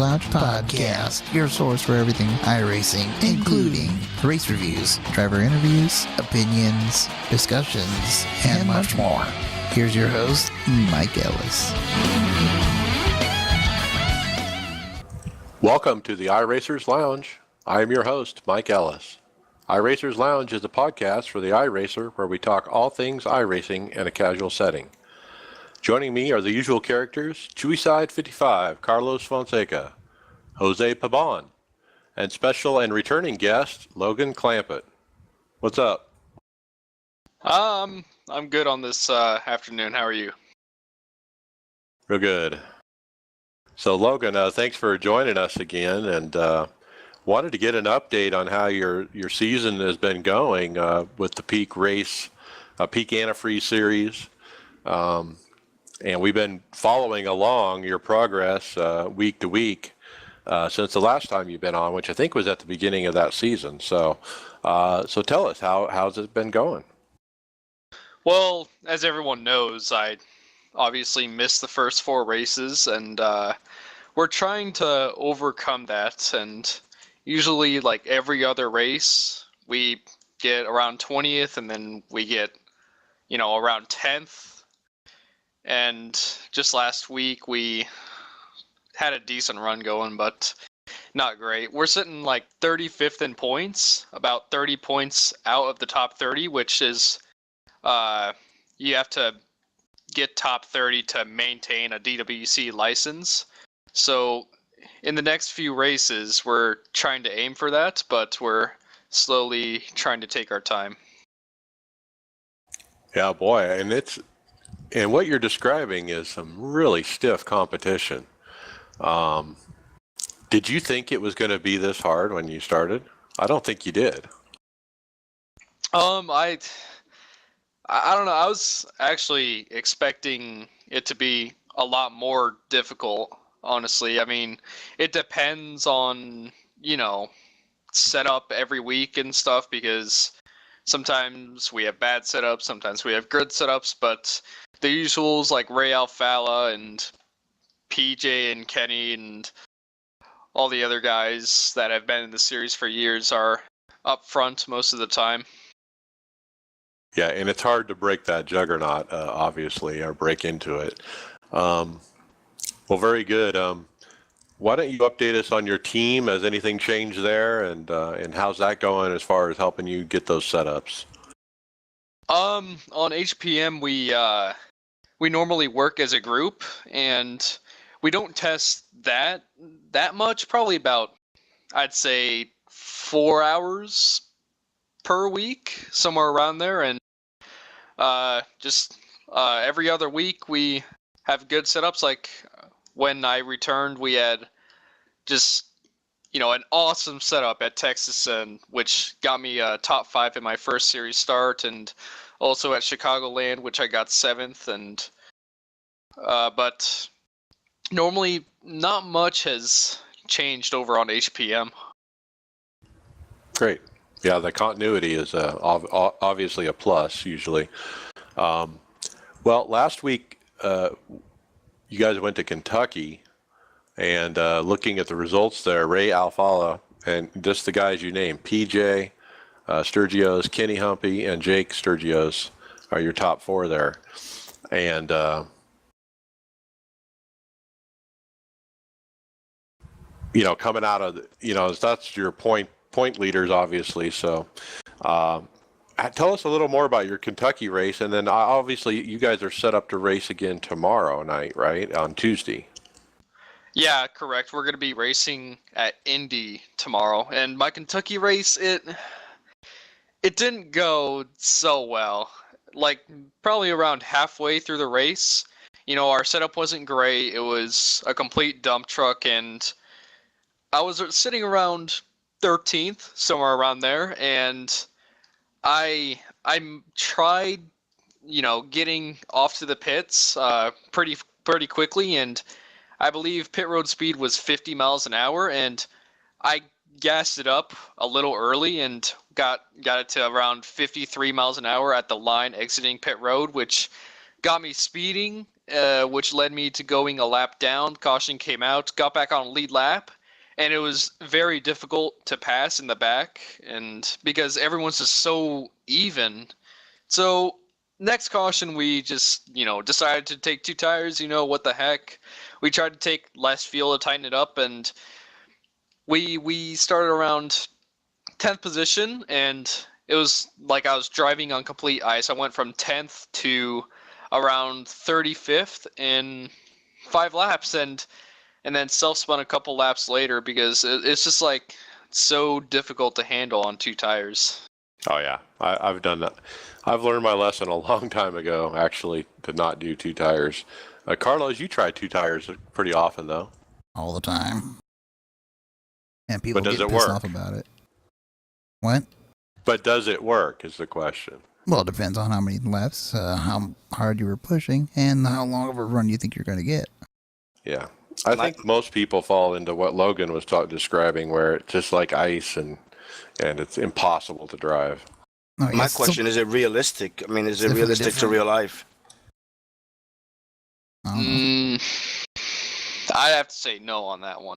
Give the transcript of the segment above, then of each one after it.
Lounge Podcast, your source for everything iRacing, including race reviews, driver interviews, opinions, discussions, and much more. Here's your host, Mike Ellis. Welcome to the iRacers Lounge. I am your host, Mike Ellis. iRacers Lounge is a podcast for the iRacer where we talk all things iRacing in a casual setting. Joining me are the usual characters, Chewy 55, Carlos Fonseca, Jose Pabon, and special and returning guest, Logan Clampett. What's up? I'm good on this afternoon. How are you? Real good. So Logan, thanks for joining us again, and wanted to get an update on how your season has been going with the Peak Race, Peak Antifreeze series. And we've been following along your progress week to week since the last time you've been on, which I think was at the beginning of that season. So tell us, how's it been going? Well, as everyone knows, I obviously missed the first 4 races, and we're trying to overcome that. And usually, like every other race, we get around 20th, and then we get, around 10th. And just last week, we had a decent run going, but not great. We're sitting like 35th in points, about 30 points out of the top 30, which is, you have to get top 30 to maintain a DWC license. So in the next few races, we're trying to aim for that, but we're slowly trying to take our time. Yeah, boy, and what you're describing is some really stiff competition. Did you think it was going to be this hard when you started? I don't think you did. I don't know. I was actually expecting it to be a lot more difficult, honestly. I mean, it depends on, setup every week and stuff, because sometimes we have bad setups, sometimes we have good setups, but the usuals like Ray Alfala and PJ and Kenny and all the other guys that have been in the series for years are up front most of the time. Yeah, and it's hard to break that juggernaut, obviously, or break into it. Well, very good. Why don't you update us on your team? Has anything changed there, and how's that going as far as helping you get those setups? On HPM, we normally work as a group, and we don't test that much. Probably about, I'd say, 4 hours per week, somewhere around there. And every other week we have good setups. Like when I returned, we had just an awesome setup at Texas, and which got me top 5 in my first series start, and also at Chicagoland, which I got 7th. And but normally not much has changed over on HPM. Great. Yeah, the continuity is obviously a plus usually. Well, last week you guys went to Kentucky, and looking at the results there, Ray Alfala and just the guys you named, PJ Sturgios, Kenny Humpy, and Jake Sturgios are your top 4 there. And coming out of that's your point leaders, obviously. So tell us a little more about your Kentucky race, and then obviously you guys are set up to race again tomorrow night, right? On Tuesday. Yeah, correct. We're going to be racing at Indy tomorrow, and my Kentucky race, it didn't go so well. Like probably around halfway through the race, our setup wasn't great. It was a complete dump truck, and I was sitting around 13th, somewhere around there, and I tried, getting off to the pits pretty quickly, and I believe pit road speed was 50 miles an hour, and I gassed it up a little early and got it to around 53 miles an hour at the line exiting pit road, which got me speeding, which led me to going a lap down. Caution came out, got back on lead lap, and it was very difficult to pass in the back, and because everyone's just so even. So next caution, we just decided to take 2 tires. What the heck? We tried to take less fuel to tighten it up, and we started around 10th position, and it was like I was driving on complete ice. I went from 10th to around 35th in 5 laps, and then self-spun a couple laps later because it's just like so difficult to handle on 2 tires. Oh yeah, I've done that. I've learned my lesson a long time ago, actually, to not do 2 tires. Carlos, you try 2 tires pretty often, though. All the time. And people But does get it pissed work? off about it. What? But does it work is the question. Well, it depends on how many laps, how hard you were pushing, and how long of a run you think you're going to get. Yeah. I think most people fall into what Logan was describing, where it's just like ice and it's impossible to drive. Oh, My question, is it realistic? I mean, is it Definitely realistic to different. real life? I don't know. I'd have to say no on that one.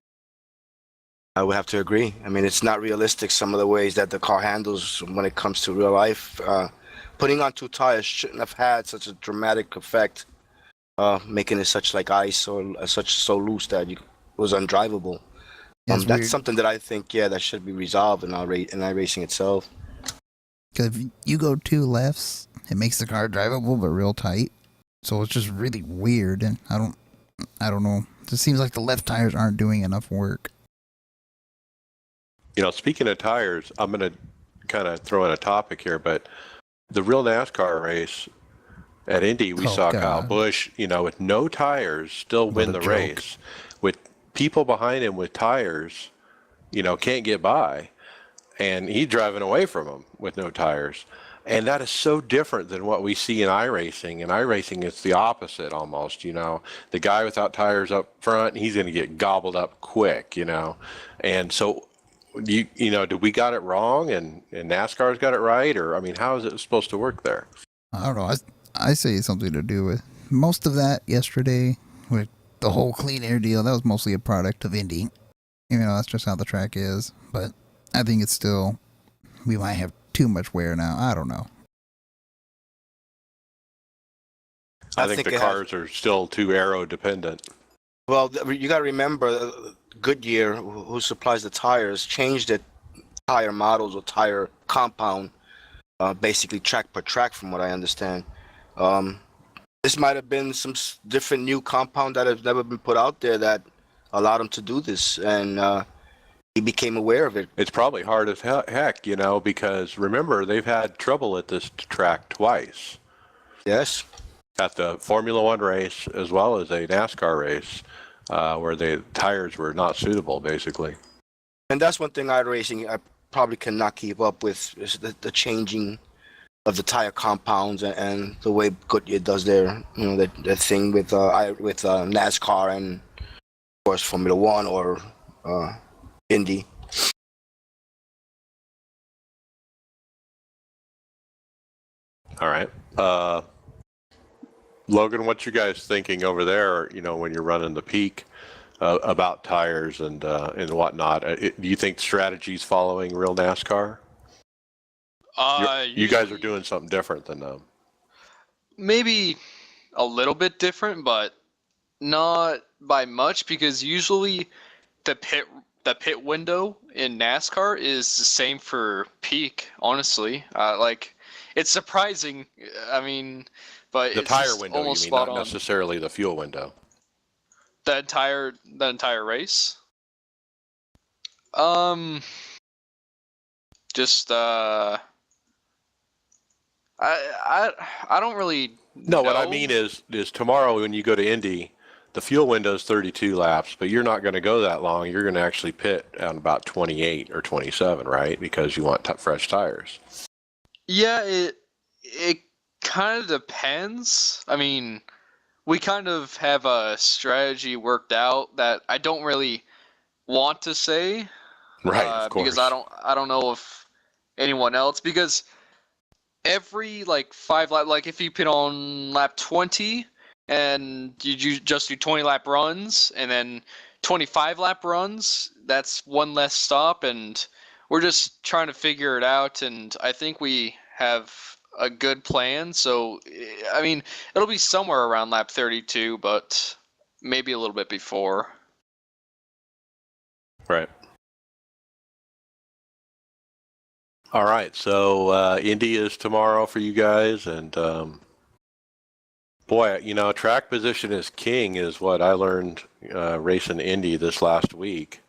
I would have to agree. I mean, it's not realistic, some of the ways that the car handles when it comes to real life. Putting on 2 tires shouldn't have had such a dramatic effect, making it such like ice or so loose that it was undrivable. That's That's something that I think, that should be resolved in iRacing itself. Because if you go 2 lefts, it makes the car drivable but real tight. So it's just really weird, and I don't know. It just seems like the left tires aren't doing enough work. Speaking of tires, I'm going to kind of throw in a topic here, but the real NASCAR race at Indy, we saw God. Kyle Busch, with no tires, still win the joke. race. With people behind him with tires, can't get by. And he's driving away from them with no tires. And that is so different than what we see in iRacing. In iRacing, it's the opposite almost, The guy without tires up front, he's going to get gobbled up quick, And so, did we got it wrong and NASCAR's got it right? Or, how is it supposed to work there? I don't know. I say it's something to do with most of that yesterday with the whole clean air deal. That was mostly a product of Indy. That's just how the track is. But I think it's still, we might have too much wear now. I don't know. I think the cars are still too aero dependent. Well, you got to remember, Goodyear, who supplies the tires, changed the tire models or tire compound, basically track per track, from what I understand. This might have been some different new compound that has never been put out there that allowed him to do this, and he became aware of it. It's probably hard as heck, because remember, they've had trouble at this track twice. Yes. At the Formula One race as well as a NASCAR race, where the tires were not suitable, basically. And that's one thing iRacing I probably cannot keep up with, is the changing of the tire compounds and the way Goodyear does their thing with NASCAR and of course Formula One or Indy. All right. Logan, what you guys thinking over there, when you're running the peak about tires and whatnot? Do you think strategy's following real NASCAR? You guys are doing something different than them. Maybe a little bit different, but not by much, because usually the pit window in NASCAR is the same for peak, honestly. It's surprising. But the it's tire just window, almost you mean, spot not on. necessarily the fuel window. The entire race. Just I don't really No, what I know. mean is tomorrow when you go to Indy, the fuel window is 32 laps, but you're not going to go that long. You're going to actually pit on about 28 or 27, right? Because you want fresh tires. Yeah, it kind of depends. We kind of have a strategy worked out that I don't really want to say, Right, of course. because I don't know if anyone else, because every 5 lap, if you pit on lap 20, and you just do 20 lap runs and then 25 lap runs. That's one less stop, and we're just trying to figure it out. And I think we have a good plan. So, I mean, it'll be somewhere around lap 32, but maybe a little bit before. Right. All right. So Indy is tomorrow for you guys, and boy, track position is king, is what I learned racing Indy this last week.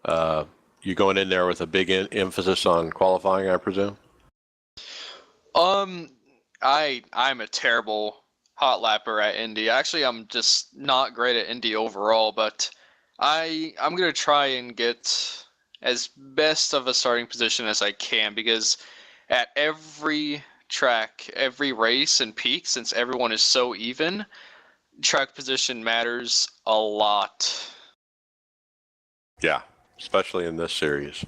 You going in there with a big emphasis on qualifying, I presume? I'm a terrible hot lapper at Indy. Actually, I'm just not great at Indy overall, but I'm gonna try and get as best of a starting position as I can, because at every track, every race and peak, since everyone is so even, track position matters a lot. Yeah, especially in this series.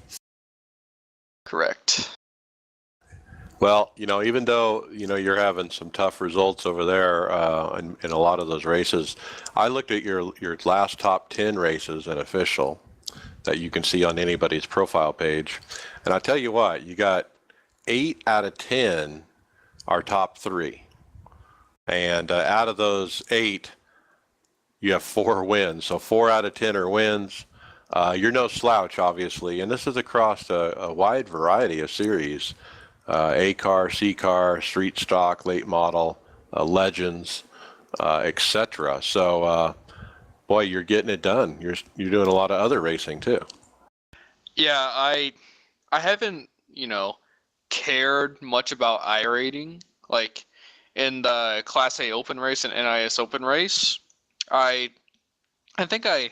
Correct. Well, even though, you're having some tough results over there in a lot of those races, I looked at your last top 10 races at official that you can see on anybody's profile page. And I tell you what, you got 8 out of 10 are top 3. And out of those 8, you have 4 wins. So 4 out of 10 are wins. You're no slouch, obviously. And this is across a wide variety of series. A car, C car, street stock, late model, legends, etc. So, boy, you're getting it done. You're doing a lot of other racing too. Yeah, I haven't, cared much about iRating. Like in the Class A Open race and NIS Open race, I think I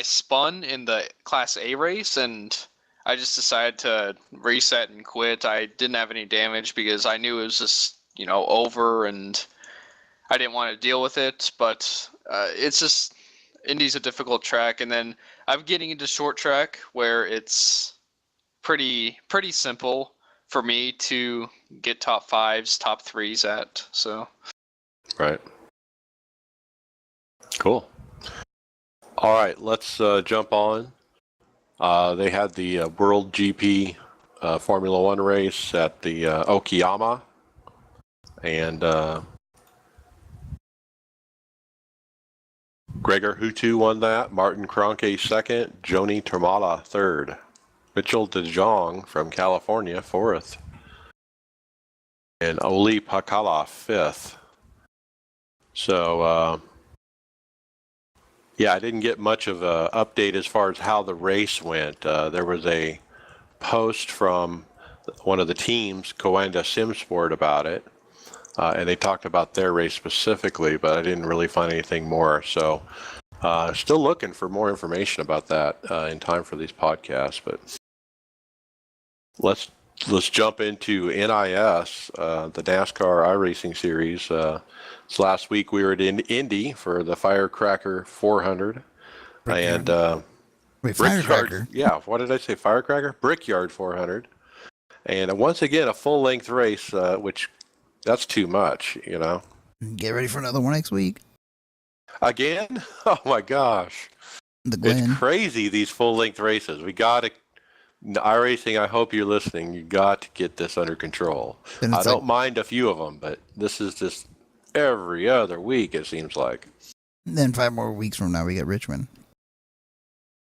spun in the Class A race, and I just decided to reset and quit. I didn't have any damage because I knew it was just, over, and I didn't want to deal with it. But it's just, Indy's a difficult track, and then I'm getting into short track where it's pretty simple for me to get top 5s, top 3s at. So. Right. Cool. All right, let's jump on. They had the World GP Formula One race at the Okayama, and Gregor Hutu won that, Martin Kroenke second, Joni Termala third, Mitchell de Jong from California fourth, and Oli Pakala fifth. So, yeah, I didn't get much of an update as far as how the race went. There was a post from one of the teams, Coanda Simsport, about it, and they talked about their race specifically, but I didn't really find anything more. So, still looking for more information about that in time for these podcasts. But let's jump into NIS, the NASCAR iRacing series. So last week we were at Indy for the Firecracker 400. Brickyard. And Wait, Firecracker? Yeah, what did I say? Firecracker? Brickyard 400. And once again, a full-length race, which that's too much, Get ready for another one next week. Again? Oh my gosh. It's crazy, these full-length races. We got to, iRacing, I hope you're listening. You got to get this under control. I don't mind a few of them, but this is just every other week, it seems like. Then 5 more weeks from now, we get Richmond.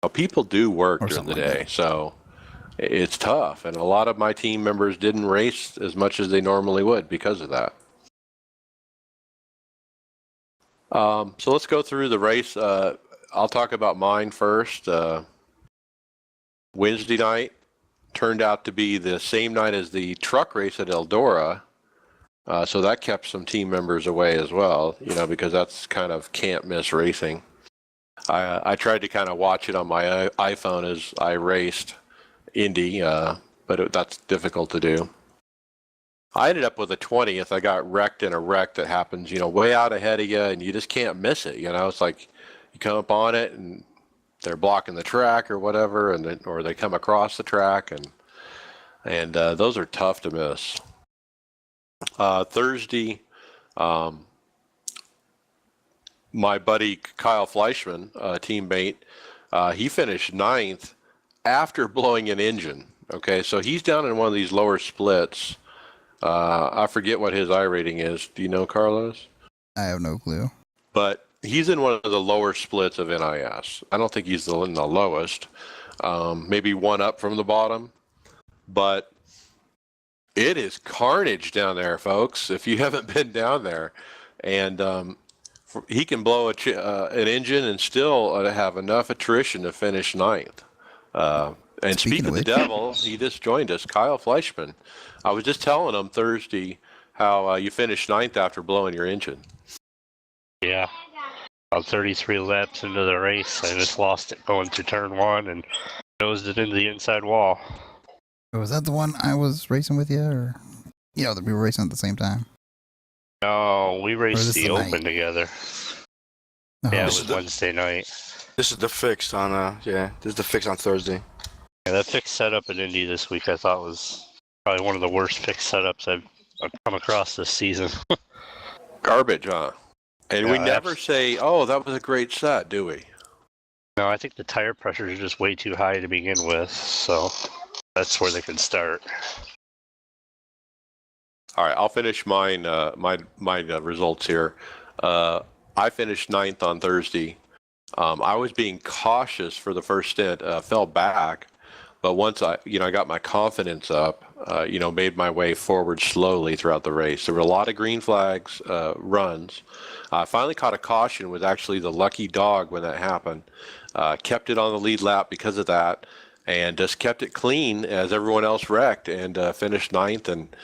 Well, people do work during the day, so it's tough. And a lot of my team members didn't race as much as they normally would because of that. So let's go through the race. I'll talk about mine first. Wednesday night turned out to be the same night as the truck race at Eldora. So that kept some team members away as well, because that's kind of can't miss racing. I tried to kind of watch it on my iPhone as I raced Indy, but that's difficult to do. I ended up with a 20th. I got wrecked in a wreck that happens, way out ahead of you, and you just can't miss it. It's like you come up on it, and they're blocking the track or whatever, or they come across the track, and those are tough to miss. Thursday, my buddy Kyle Fleischman, teammate, he finished ninth after blowing an engine. Okay, so he's down in one of these lower splits. I forget what his I rating is. Do you know, Carlos? I have no clue. But he's in one of the lower splits of NIS. I don't think he's in the lowest. Maybe one up from the bottom. But it is carnage down there, folks, if you haven't been down there. And he can blow an engine and still have enough attrition to finish ninth. And speaking of the devil, he just joined us, Kyle Fleischman. I was just telling him Thursday how you finished ninth after blowing your engine. Yeah. About 33 laps into the race, I just lost it going through turn one and nosed it into the inside wall. Was that the one I was racing with you, or that we were racing at the same time? No, we raced the Open together. Oh. Yeah, it was Wednesday night. This is the fix on this is the fix on Thursday. Yeah, that fixed setup at Indy this week I thought was probably one of the worst fixed setups I've come across this season. Garbage, huh? And we never say, oh, that was a great set, do we? No, I think the tire pressures are just way too high to begin with, so that's where they can start. All right, I'll finish mine. My results here. I finished ninth on Thursday. I was being cautious for the first stint. Fell back, but once I got my confidence up, made my way forward slowly throughout the race. There were a lot of green flags runs. I finally caught a caution. Was actually the lucky dog when that happened. Kept it on the lead lap because of that, and just kept it clean as everyone else wrecked, and finished ninth. And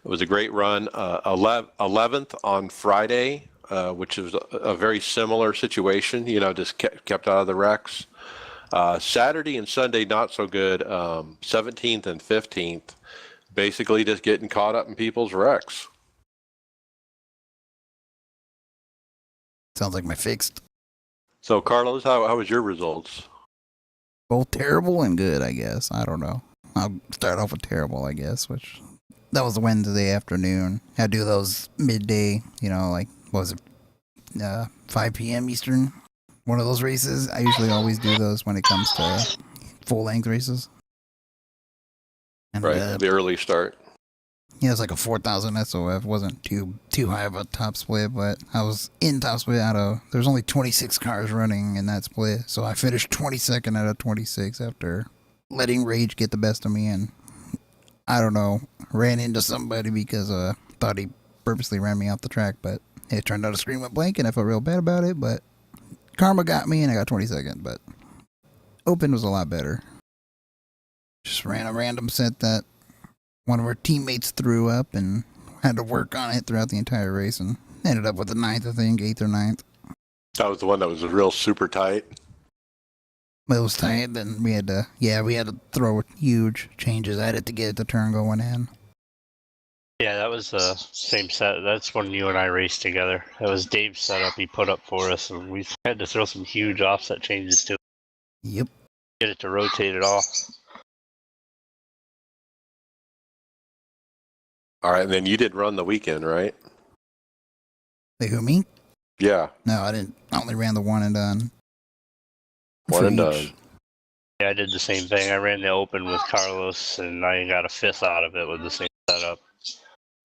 it was a great run. 11th on Friday, which was a very similar situation. Just kept out of the wrecks. Saturday and Sunday not so good. 17th and 15th, basically just getting caught up in people's wrecks. Sounds like my fixed. So, Carlos, how was your results? Both terrible and good, I guess. I don't know. I'll start off with terrible, I guess, which that was Wednesday afternoon. Had to do those midday, what was it, 5 p.m. Eastern? One of those races. I usually always do those when it comes to full-length races. And, right, the early start. Yeah, it was like a 4,000 SOF. Wasn't too high of a top split, but I was in top split there's only 26 cars running in that split, so I finished 22nd out of 26 after letting rage get the best of me, and I don't know, ran into somebody because thought he purposely ran me off the track, but it turned out a screen went blank, and I felt real bad about it, but karma got me, and I got 22nd, but Open was a lot better. Just ran a random set that one of our teammates threw up and had to work on it throughout the entire race and ended up with the 9th, I think, 8th or 9th. That was the one that was real super tight. It was tight, then we had to throw huge changes at it to get the turn going in. Yeah, that was the same set. That's when you and I raced together. That was Dave's setup he put up for us, and we had to throw some huge offset changes to it. Yep. Get it to rotate it all. All right, and then you did run the weekend, right? They who, me? Yeah. No, I didn't. I only ran the one and done. One and done. Yeah, I did the same thing. I ran the Open with Carlos, and I got a 5th out of it with the same setup.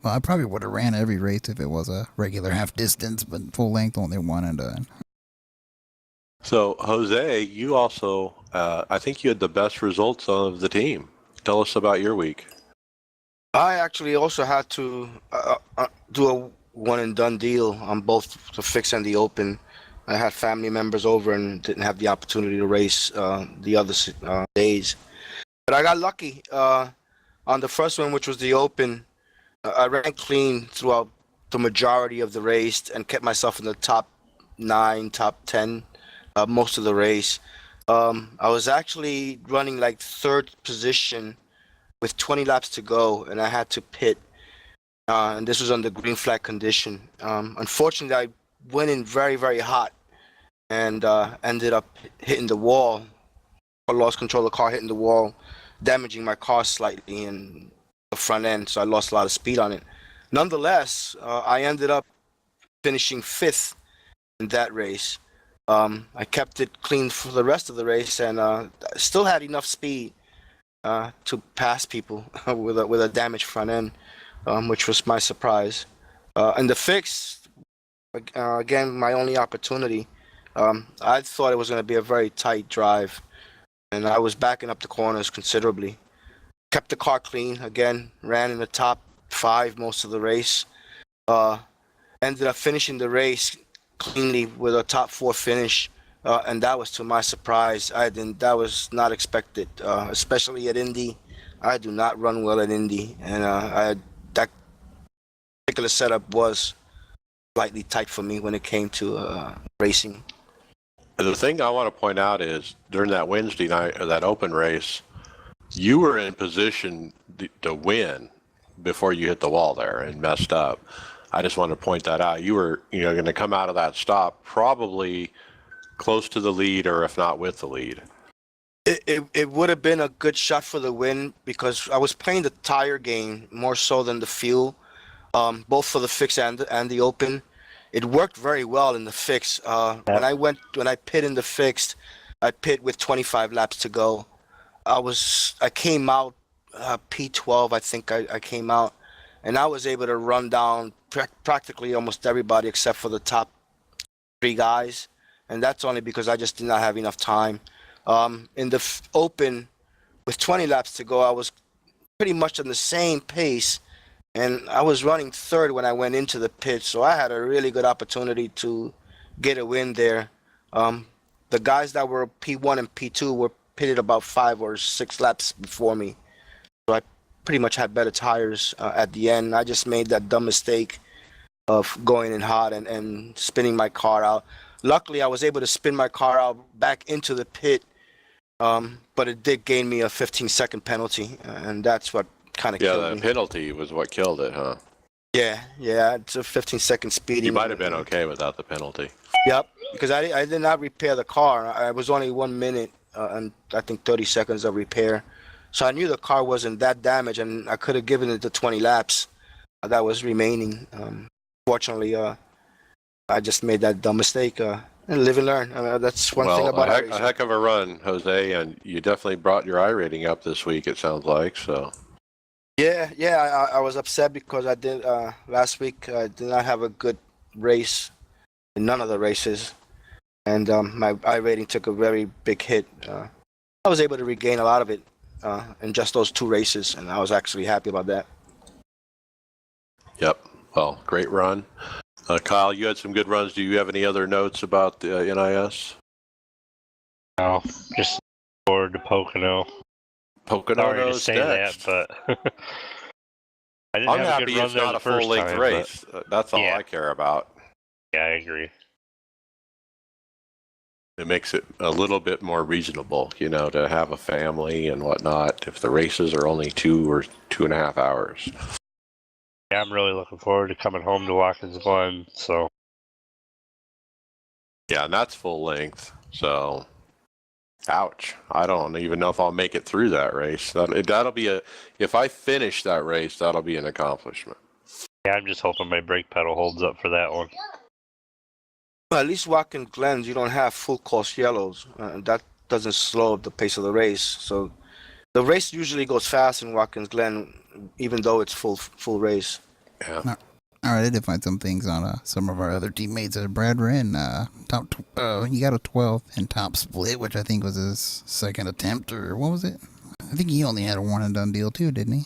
Well, I probably would have ran every race if it was a regular half distance, but full length only one and done. So, Jose, you also, I think you had the best results of the team. Tell us about your week. I actually also had to do a one and done deal on both the fix and the Open. I had family members over and didn't have the opportunity to race the other days. But I got lucky. On the first one, which was the Open, I ran clean throughout the majority of the race and kept myself in the top 9, top 10 most of the race. I was actually running like 3rd position with 20 laps to go, and I had to pit, and this was under green flag condition. Unfortunately, I went in very, very hot and ended up hitting the wall. I lost control of the car, hitting the wall, damaging my car slightly in the front end, so I lost a lot of speed on it. Nonetheless, I ended up finishing 5th in that race. I kept it clean for the rest of the race, and still had enough speed to pass people with a damaged front end, which was my surprise. And the fix, again, my only opportunity. I thought it was going to be a very tight drive, and I was backing up the corners considerably. Kept the car clean again, ran in the top 5 most of the race. Ended up finishing the race cleanly with a top 4 finish, and that was to my surprise. That was not expected, especially at Indy. I do not run well at Indy, and that particular setup was slightly tight for me when it came to racing. The thing I want to point out is during that Wednesday night, that open race, you were in position to win before you hit the wall there and messed up. I just want to point that out. You were, going to come out of that stop probably close to the lead, or if not with the lead. It would have been a good shot for the win because I was playing the tire game more so than the fuel, both for the fix and the open. It worked very well in the fix. When I pit in the fixed, I pit with 25 laps to go. I came out P12, I think I came out, and I was able to run down practically almost everybody except for the top 3 guys, and that's only because I just did not have enough time. In the open, with 20 laps to go, I was pretty much on the same pace, and I was running 3rd when I went into the pit, so I had a really good opportunity to get a win there. The guys that were P1 and P2 were pitted about 5 or 6 laps before me, so I pretty much had better tires at the end. I just made that dumb mistake of going in hot and spinning my car out. Luckily, I was able to spin my car out back into the pit, but it did gain me a 15-second penalty, and that's what kind of killed me. Yeah, the penalty was what killed it, huh? Yeah, it's a 15-second speeding. You might have been okay without the penalty. Yep, because I did not repair the car. I was only 1 minute and I think 30 seconds of repair. So I knew the car wasn't that damaged, and I could have given it the 20 laps that was remaining. Fortunately, I just made that dumb mistake. And live and learn. That's one thing about a heck of a run, Jose, and you definitely brought your iRating up this week, it sounds like. So. Yeah, I was upset because I did last week. I did not have a good race in none of the races, and my iRating took a very big hit. I was able to regain a lot of it in just those 2 races, and I was actually happy about that. Yep. Well, great run. Kyle, you had some good runs. Do you have any other notes about the NIS? No, just forward to Pocono. Sorry to say next. that, but I didn't I'm have a happy good run it's there not the a first full-length time, race. That's all yeah. I care about. Yeah, I agree. It makes it a little bit more reasonable, to have a family and whatnot if the races are only 2 or 2.5 hours. Yeah, I'm really looking forward to coming home to Watkins Glen, so. Yeah, and that's full length, so ouch. I don't even know if I'll make it through that race. That'll be if I finish that race, that'll be an accomplishment. Yeah, I'm just hoping my brake pedal holds up for that one. Well, at least Watkins Glen, you don't have full course yellows. That doesn't slow up the pace of the race. So the race usually goes fast in Watkins Glen, even though it's full race. Yeah. All right, I did find some things on some of our other teammates. Brad Wren, he got a 12 in top split, which I think was his second attempt, or what was it? I think he only had a one and done deal too, didn't he?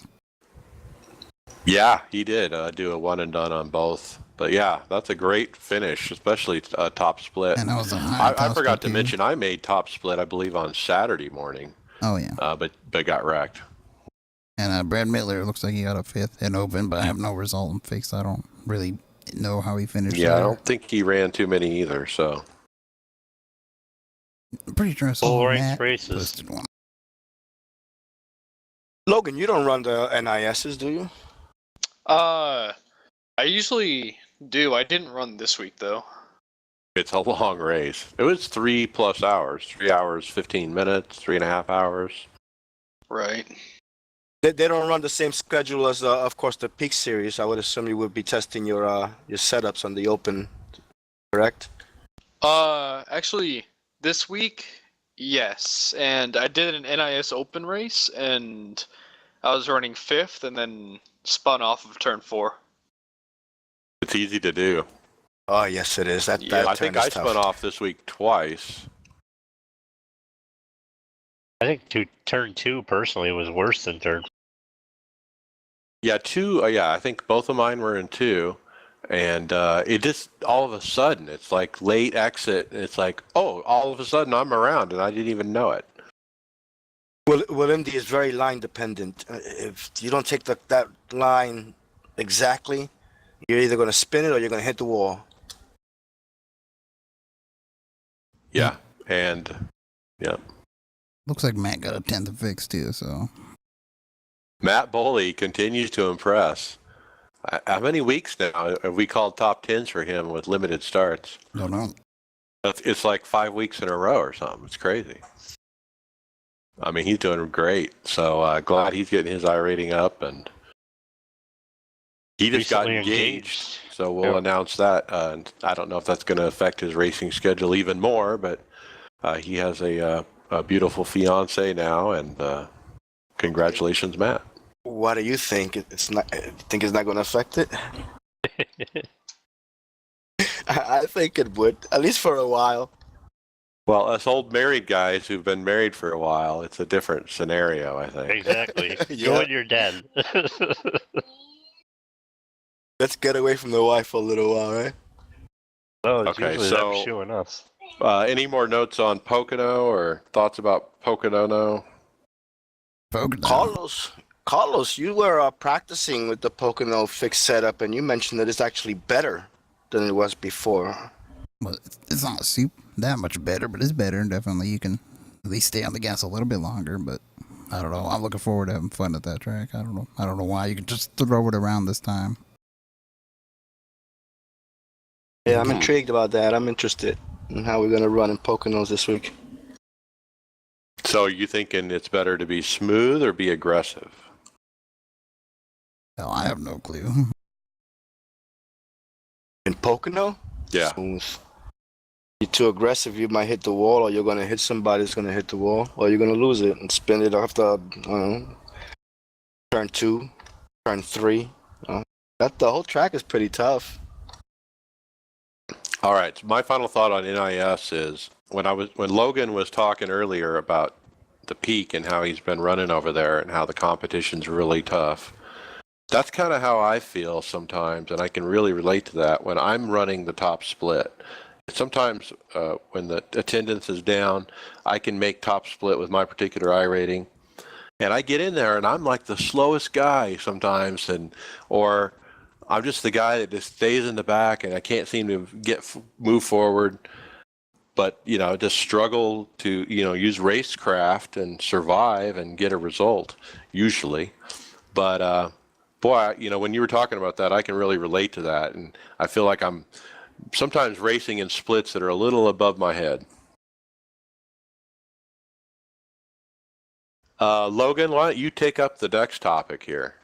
Yeah, he did do a one and done on both. But yeah, that's a great finish, especially top split. And that was a high I forgot to too. mention I made top split, I believe, on Saturday morning. Oh yeah. But got wrecked. And Brad Mittler looks like he got a 5th in open, but I have no result in fixed. I don't really know how he finished. Yeah, there. I don't think he ran too many either. So I'm pretty sure I saw Full Matt races. posted one. Logan, you don't run the NISs, do you? I usually do. I didn't run this week though. it's a long race. It was 3+ hours, 3 hours, 15 minutes, 3.5 hours. Right. They don't run the same schedule as, of course, the Peak Series. I would assume you would be testing your setups on the Open, correct? Actually, this week, yes. And I did an NIS Open race, and I was running 5th, and then spun off of turn 4. It's easy to do. Oh yes, it is. That Yeah, I turn think is I tough. spun off this week twice. I think turn 2 personally was worse than turn. Yeah, 2. Yeah, I think both of mine were in 2. And it just, all of a sudden, it's like late exit. And it's like, oh, all of a sudden I'm around and I didn't even know it. Well, Indy is very line dependent. If you don't take that line exactly, you're either going to spin it or you're going to hit the wall. Yeah. And, yeah. Looks like Matt got a 10th fix too, so. Matt Boley continues to impress. How many weeks now have we called top 10s for him with limited starts? Don't know. It's like 5 weeks in a row or something. It's crazy. I mean, he's doing great. So glad he's getting his iRating up, and he just got Recently engaged. So we'll Yep. announce that. And I don't know if that's going to affect his racing schedule even more, but he has a beautiful fiance now, and congratulations, Matt. What do you think? It's not. You think it's not going to affect it? I think it would, at least for a while. Well, us old married guys who've been married for a while, it's a different scenario, I think. Exactly. Yeah. Go when you're dead. Let's get away from the wife for a little while, right? No, it's Okay, usually so- them showing us. Any more notes on Pocono or thoughts about Pocono? Carlos, you were practicing with the Pocono fixed setup, and you mentioned that it's actually better than it was before. Well, it's not that much better, but it's better. Definitely, you can at least stay on the gas a little bit longer. But I don't know. I'm looking forward to having fun at that track. I don't know why. You can just throw it around this time. Yeah, I'm intrigued about that. I'm interested in how we're going to run in Poconos this week. So are you thinking it's better to be smooth or be aggressive? Hell, I have no clue. In Pocono? Yeah. Smooth. You're too aggressive, you might hit the wall, or you're going to hit somebody that's going to hit the wall, or you're going to lose it and spin it after, turn 2, turn 3. The whole track is pretty tough. All right. So my final thought on NIS is when Logan was talking earlier about the peak and how he's been running over there and how the competition's really tough. That's kind of how I feel sometimes, and I can really relate to that when I'm running the top split. Sometimes when the attendance is down, I can make top split with my particular iRating, and I get in there and I'm like the slowest guy sometimes, or I'm just the guy that just stays in the back and I can't seem to move forward. But just struggle to use racecraft and survive and get a result usually. But boy, when you were talking about that, I can really relate to that, and I feel like I'm sometimes racing in splits that are a little above my head. Logan, why don't you take up the next topic here?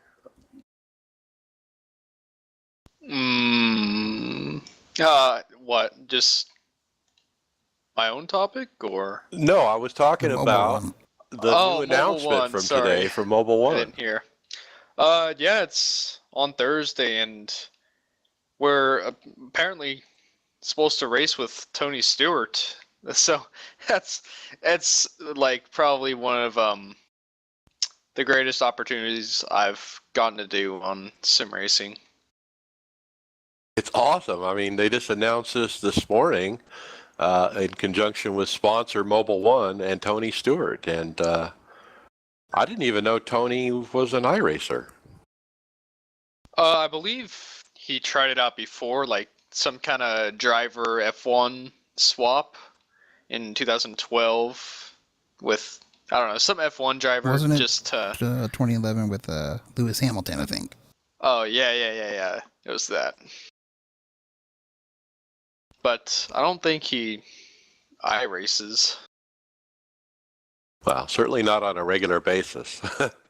What? Just my own topic, or? No, I was talking Mobile about One. the Oh, new Mobile announcement One, from sorry. today from Mobile I One. didn't hear. Yeah, it's on Thursday, and we're apparently supposed to race with Tony Stewart. So that's like probably one of the greatest opportunities I've gotten to do on sim racing. It's awesome. I mean, they just announced this morning in conjunction with sponsor Mobile One and Tony Stewart. And I didn't even know Tony was an iRacer. I believe he tried it out before, like some kind of driver F1 swap in 2012 with, I don't know, some F1 driver. Wasn't it just to... 2011 with Lewis Hamilton, I think. Oh, yeah. It was that. But I don't think he iRaces. Well, certainly not on a regular basis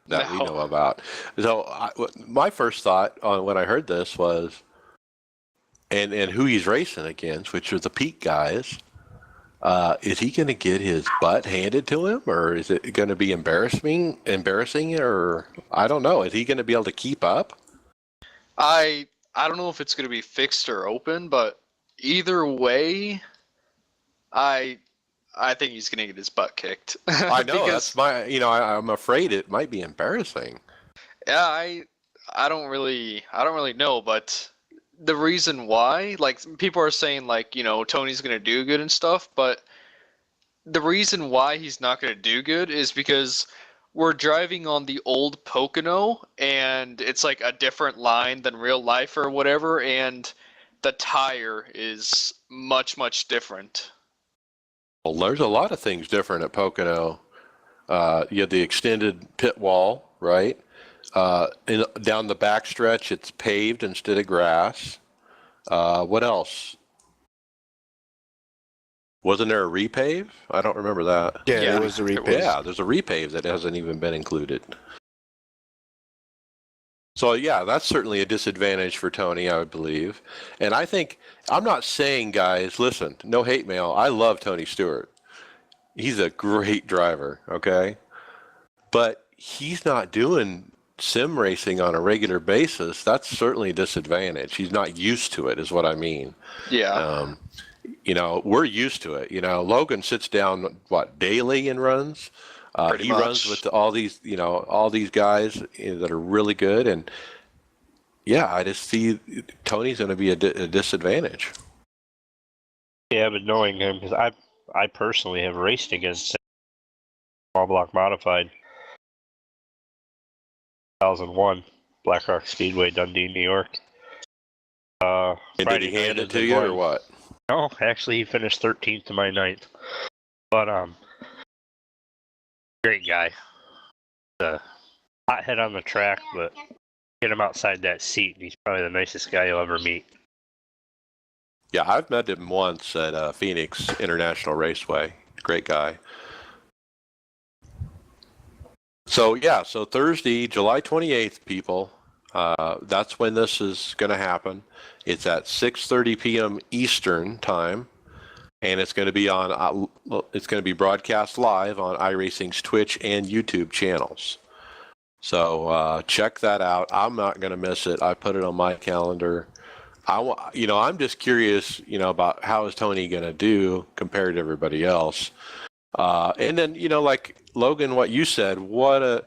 that we No. know about. So my first thought on when I heard this was, and who he's racing against, which are the peak guys. Is he going to get his butt handed to him, or is it going to be embarrassing, or I don't know. Is he going to be able to keep up? I don't know if it's going to be fixed or open, but either way, I think he's going to get his butt kicked. I know because, that's my. I'm afraid it might be embarrassing. yeah, I don't really know, but the reason why, like, people are saying, like, Tony's going to do good and stuff, but the reason why he's not going to do good is because we're driving on the old Pocono, and it's like a different line than real life or whatever, and the tire is much, much different. Well, there's a lot of things different at Pocono. You have the extended pit wall, right? Down the backstretch, it's paved instead of grass. What else? Wasn't there a repave? I don't remember that. Yeah, Yeah, there was a there repave. Yeah, there's a repave that hasn't even been included. So yeah, that's certainly a disadvantage for Tony, I would believe. And I think, I'm not saying, guys, listen, no hate mail. I love Tony Stewart. He's a great driver, okay? But he's not doing sim racing on a regular basis. That's certainly a disadvantage. He's not used to it, is what I mean. Yeah. We're used to it. Logan sits down, daily and runs. Pretty He much. runs with all these guys that are really good. And yeah, I just see Tony's going to be a disadvantage. Yeah, but knowing him, because I personally have raced against him, small block modified, 2001, Black Rock Speedway, Dundee, New York. And did he hand it to you or what? No, actually, he finished 13th to my 9th. But great guy. Hot head on the track, but get him outside that seat, and he's probably the nicest guy you'll ever meet. Yeah, I've met him once at Phoenix International Raceway. Great guy. So Thursday, July 28th, people. That's when this is going to happen. It's at 6:30 p.m. Eastern time, and it's going to be broadcast live on iRacing's Twitch and YouTube channels. So check that out. I'm not going to miss it. I put it on my calendar. I'm just curious, about how is Tony going to do compared to everybody else. And then, like Logan, what you said, what a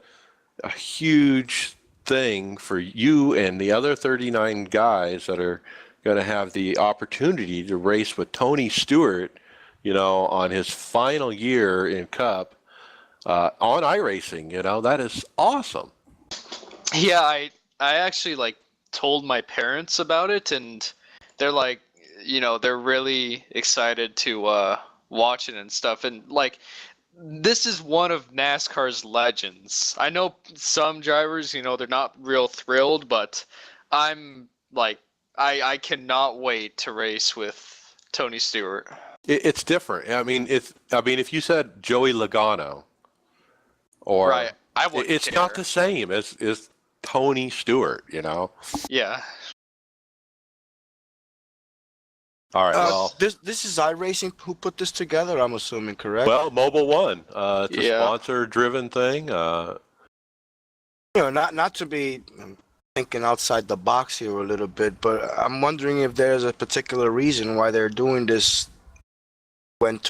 huge thing for you and the other 39 guys that are going to have the opportunity to race with Tony Stewart, on his final year in Cup on iRacing. That is awesome. Yeah, I actually told my parents about it, and they're like, they're really excited to watch it and stuff. And this is one of NASCAR's legends. I know some drivers, they're not real thrilled, but I'm I cannot wait to race with Tony Stewart. It's different. I mean, if you said Joey Logano, or Right, I wouldn't it's care. not the same as Tony Stewart. Yeah. All right. Well, This is iRacing who put this together, I'm assuming, correct? Mobile One. It's a Yeah. sponsor-driven thing. Not to be thinking outside the box here a little bit, but I'm wondering if there's a particular reason why they're doing this when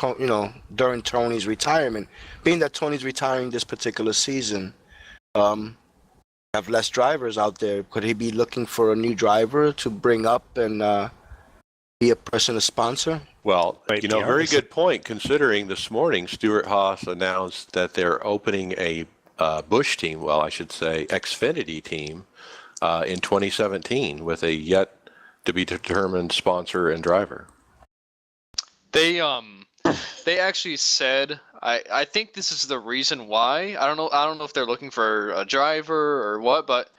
during Tony's retirement. Being that Tony's retiring this particular season, have less drivers out there. Could he be looking for a new driver to bring up and be a person to sponsor? Well, Might be very honest. good point, considering this morning Stuart Haas announced that they're opening a Busch team, well, I should say Xfinity team, in 2017 with a yet to be determined sponsor and driver. They actually said, I think this is the reason why. I don't know if they're looking for a driver or what, but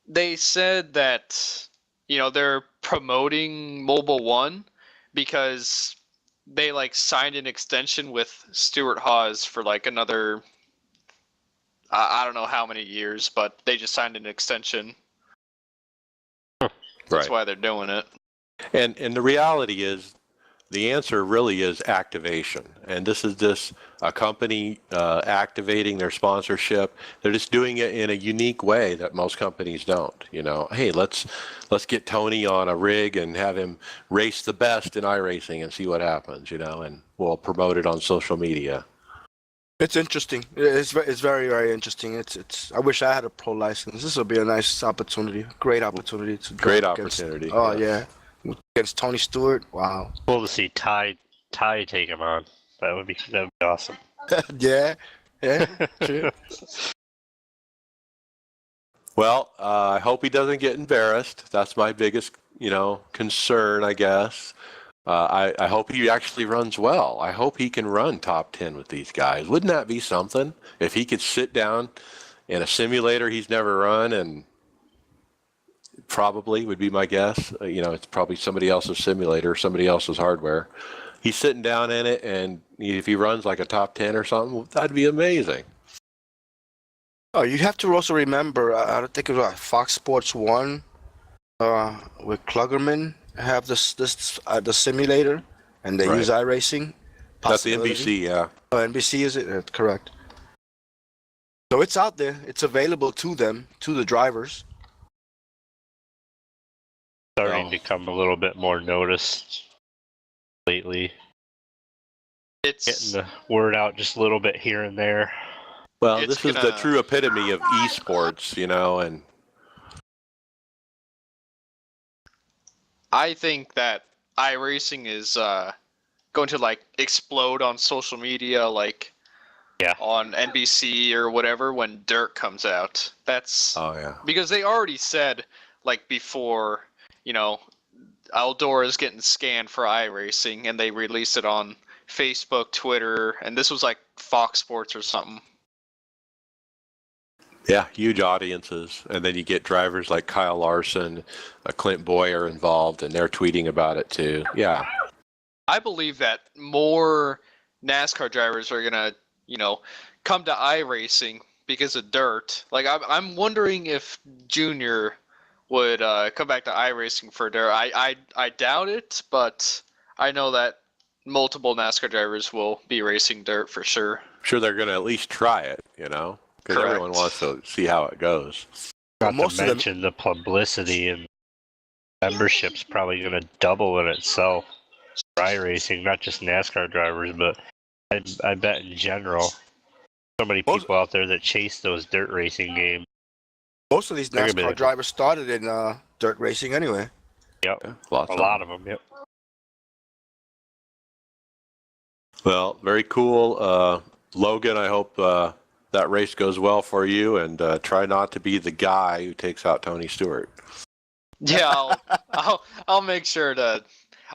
they said that they're promoting Mobile One because they signed an extension with Stuart Haas for another I don't know how many years, but they just signed an extension. That's Right. why they're doing it. And the reality is, the answer really is activation. And this is just a company activating their sponsorship. They're just doing it in a unique way that most companies don't. You know, hey, let's get Tony on a rig and have him race the best in iRacing and see what happens. You know, and we'll promote it on social media. It's interesting. It's very, very interesting. It's. I wish I had a pro license. This would be a nice opportunity. Great opportunity to. Great go against, opportunity. Oh yeah, against Tony Stewart. Wow. Cool to see Ty take him on. That would be awesome. Yeah. True. Well, I hope he doesn't get embarrassed. That's my biggest, concern, I guess. I hope he actually runs well. I hope he can run top 10 with these guys. Wouldn't that be something? If he could sit down in a simulator he's never run, and probably would be my guess. It's probably somebody else's simulator, somebody else's hardware. He's sitting down in it, and if he runs like a top 10 or something, that'd be amazing. Oh, you have to also remember, I think it was Fox Sports 1 with Klugerman have the simulator, and they use iRacing. That's the NBC, yeah. Oh, NBC is it? Correct. So it's out there. It's available to them, to the drivers. Starting to become a little bit more noticed lately. It's Getting the word out just a little bit here and there. Well, It's this is the true epitome of esports, and I think that iRacing is going to explode on social media, on NBC or whatever when Dirt comes out. That's because they already said before, Eldora is getting scanned for iRacing, and they released it on Facebook, Twitter, and this was Fox Sports or something. Yeah, huge audiences. And then you get drivers like Kyle Larson, Clint Boyer involved, and they're tweeting about it too. Yeah. I believe that more NASCAR drivers are going to, come to iRacing because of Dirt. I'm wondering if Junior would come back to iRacing for Dirt. I doubt it, but I know that multiple NASCAR drivers will be racing Dirt for sure. I'm sure they're going to at least try it, because everyone wants to see how it goes. Not to mention the publicity and membership's probably going to double in itself. iRacing, not just NASCAR drivers, but I bet in general, so many people out there that chase those dirt racing games. Most of these NASCAR drivers started in dirt racing anyway. Yep, yeah, a lot of them. Yep. Well, very cool. Logan, I hope that race goes well for you, and try not to be the guy who takes out Tony Stewart. Yeah, I'll make sure to.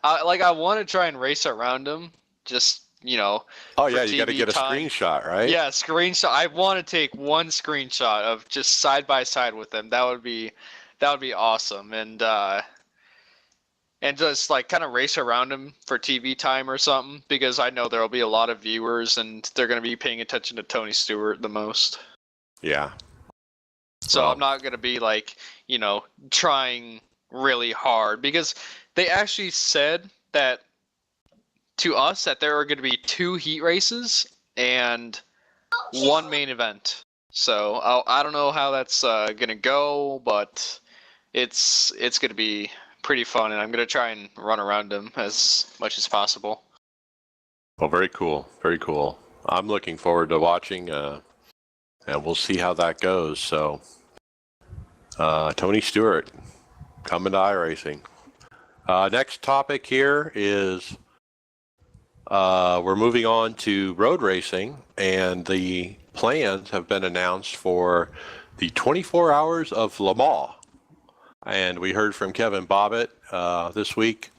I want to try and race around him. Just Oh yeah, you got to get a screenshot, right? Yeah, screenshot. I want to take one screenshot of just side by side with them. That would be awesome, and just kind of race around him for TV time or something, because I know there'll be a lot of viewers and they're going to be paying attention to Tony Stewart the most. Yeah. So I'm not going to be trying really hard, because they actually said that to us that there are going to be 2 heat races and 1 main event. So I don't know how that's going to go, but it's going to be pretty fun, and I'm going to try and run around him as much as possible. Well, very cool. Very cool. I'm looking forward to watching, and we'll see how that goes. So, Tony Stewart coming to iRacing. Next topic here is we're moving on to road racing, and the plans have been announced for the 24 Hours of Le Mans. And we heard from Kevin Bobbitt this week,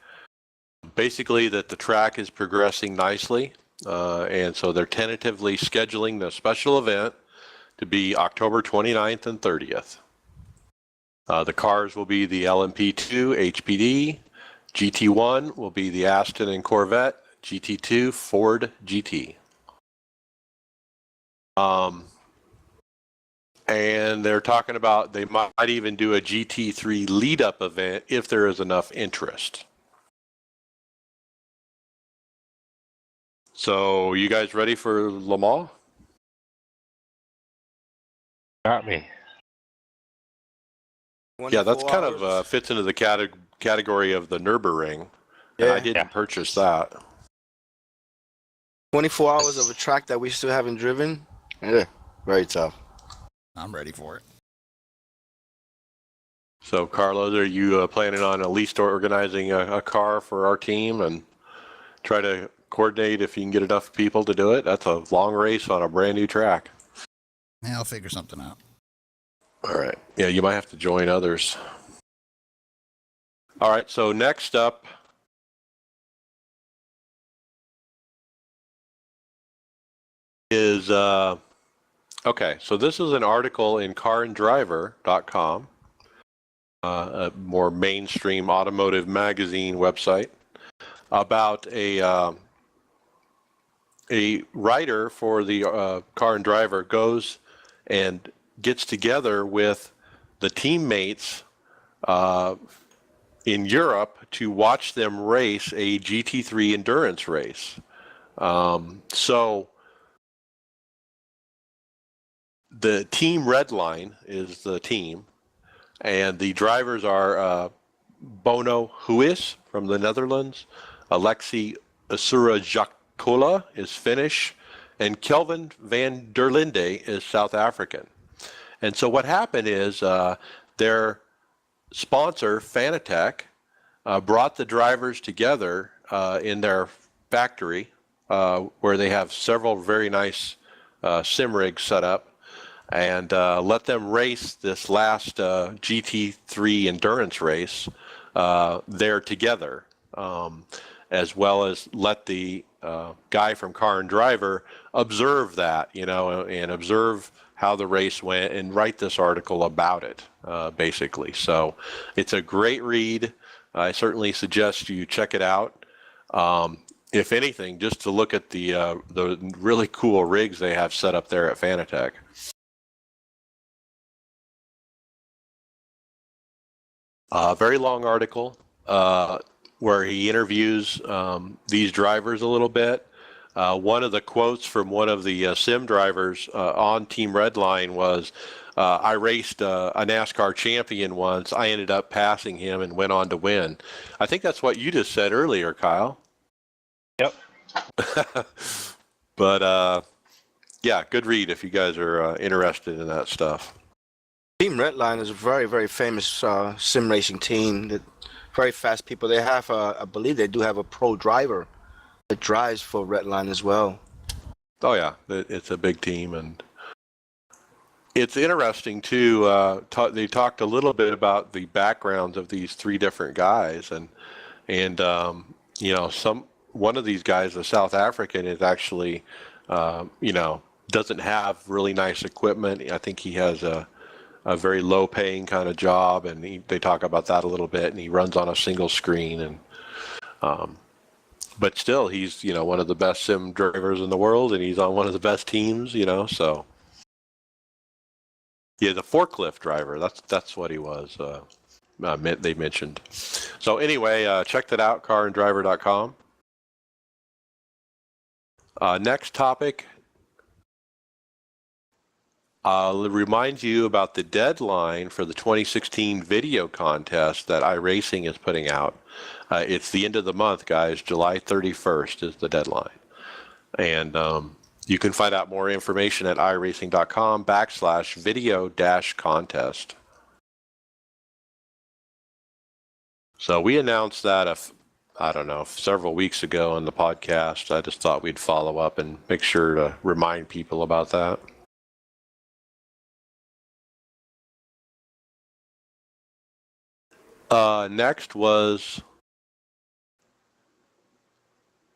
basically that the track is progressing nicely, and so they're tentatively scheduling the special event to be October 29th and 30th. The cars will be the LMP2 HPD, GT1 will be the Aston and Corvette, GT2 Ford GT. And they're talking about they might even do a GT3 lead-up event if there is enough interest. So, you guys ready for Le Mans? Got me. Yeah, that's 24 kind of hours. fits into the category of the Nürburgring, and I Yeah. didn't Yeah. purchase that. 24 hours of a track that we still haven't driven. Yeah, very tough. I'm ready for it. So, Carlos, are you planning on at least organizing a car for our team and try to coordinate if you can get enough people to do it? That's a long race on a brand new track. Yeah, I'll figure something out. All right. Yeah, you might have to join others. All right. So next up is okay. So this is an article in carandriver.com, a more mainstream automotive magazine website, about a writer for the Car and Driver goes and gets together with the teammates in Europe to watch them race a GT3 endurance race. So the team Redline is the team, and the drivers are Bono Huis from the Netherlands, Alexi Asura-Jakola is Finnish, and Kelvin van der Linde is South African. And so what happened is their sponsor, Fanatec, brought the drivers together in their factory where they have several very nice sim rigs set up, and let them race this last GT3 endurance race there together, as well as let the guy from Car and Driver observe that, and observe how the race went and write this article about it, basically. So it's a great read. I certainly suggest you check it out. If anything, just to look at the really cool rigs they have set up there at Fanatec. Very long article where he interviews these drivers a little bit. One of the quotes from one of the sim drivers on Team Redline was, I raced a NASCAR champion once. I ended up passing him and went on to win. I think that's what you just said earlier, Kyle. Yep. But yeah, good read if you guys are interested in that stuff. Team Redline is a very, very famous sim racing team. That very fast people. They have, I believe, they do have a pro driver that drives for Redline as well. Oh yeah, it's a big team, and it's interesting too. They talked a little bit about the backgrounds of these three different guys, and one of these guys, a South African, is actually doesn't have really nice equipment. I think he has a very low paying kind of job, and they talk about that a little bit, and he runs on a single screen, and but still he's one of the best sim drivers in the world, and he's on one of the best teams, so yeah, the forklift driver, that's what he was, they mentioned. So anyway, check that out, carandriver.com. Next topic, I'll remind you about the deadline for the 2016 video contest that iRacing is putting out. It's the end of the month, guys. July 31st is the deadline. And you can find out more information at iRacing.com/video-contest. So we announced that, several weeks ago on the podcast. I just thought we'd follow up and make sure to remind people about that. Next was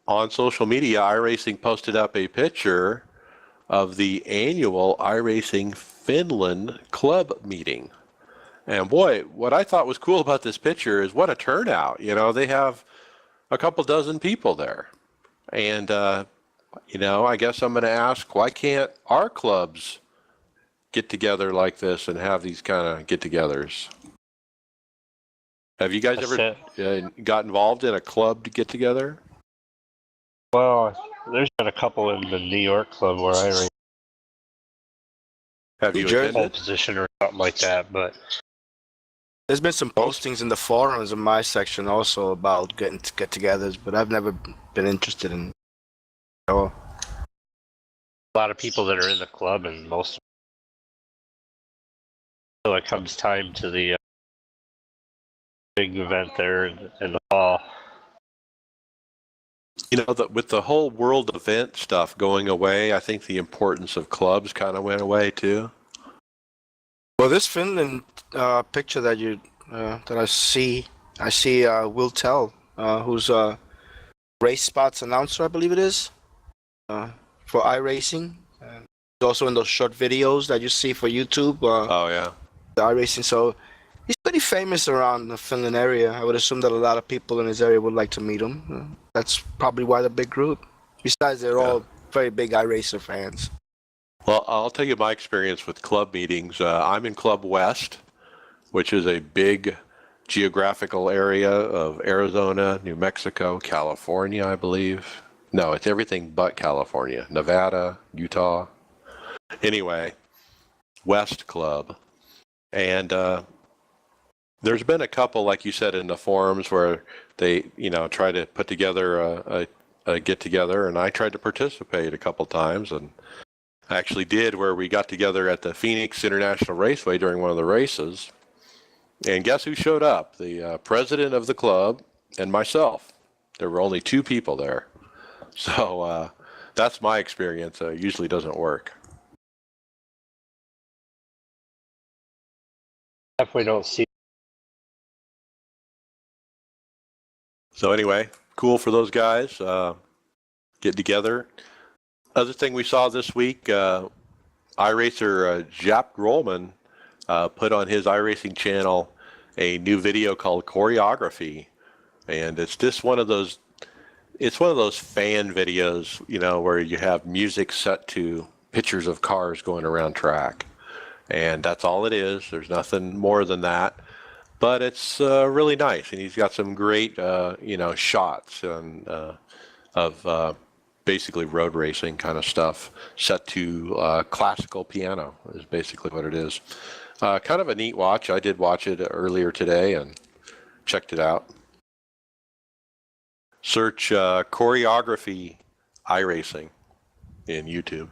on social media, iRacing posted up a picture of the annual iRacing Finland club meeting. And boy, what I thought was cool about this picture is what a turnout. They have a couple dozen people there. And, I guess I'm going to ask, why can't our clubs get together like this and have these kind of get-togethers? Have you guys ever got involved in a club to get together? Well, There's been a couple in the New York club where I race Have you New Jersey? pole attended? position or something like that, but There's been some postings in the forums in my section also about get-togethers, but I've never been interested in it at all. a lot of people that are in the club, and most until it comes time to the big event there in the fall. You know, with the whole world event stuff going away, I think the importance of clubs kind of went away too. Well, this Finland picture that you that I see Will Tell, who's race spots announcer, I believe it is, for iRacing. He's also in those short videos that you see for YouTube, Oh yeah. the iRacing. So he's pretty famous around the Finland area. I would assume that a lot of people in his area would like to meet him. That's probably why the big group. Besides, they're all very big iRacer fans. Well, I'll tell you my experience with club meetings. I'm in Club West, which is a big geographical area of Arizona, New Mexico, California, I believe. No, it's everything but California. Nevada, Utah. Anyway, West Club. And there's been a couple, like you said, in the forums where they, try to put together a get-together, and I tried to participate a couple times, and I actually did, where we got together at the Phoenix International Raceway during one of the races. And guess who showed up? The president of the club and myself. There were only 2 people there. So that's my experience. It usually doesn't work. Definitely don't see. So anyway, cool for those guys getting together. Other thing we saw this week, iRacer Jap Rollman put on his iRacing channel a new video called Choreography, and it's just one of those. It's one of those fan videos, where you have music set to pictures of cars going around track, and that's all it is. There's nothing more than that, but it's really nice, and he's got some great, shots of basically road racing kind of stuff set to classical piano is basically what it is. Kind of a neat watch. I did watch it earlier today and checked it out. Search Choreography iRacing in YouTube.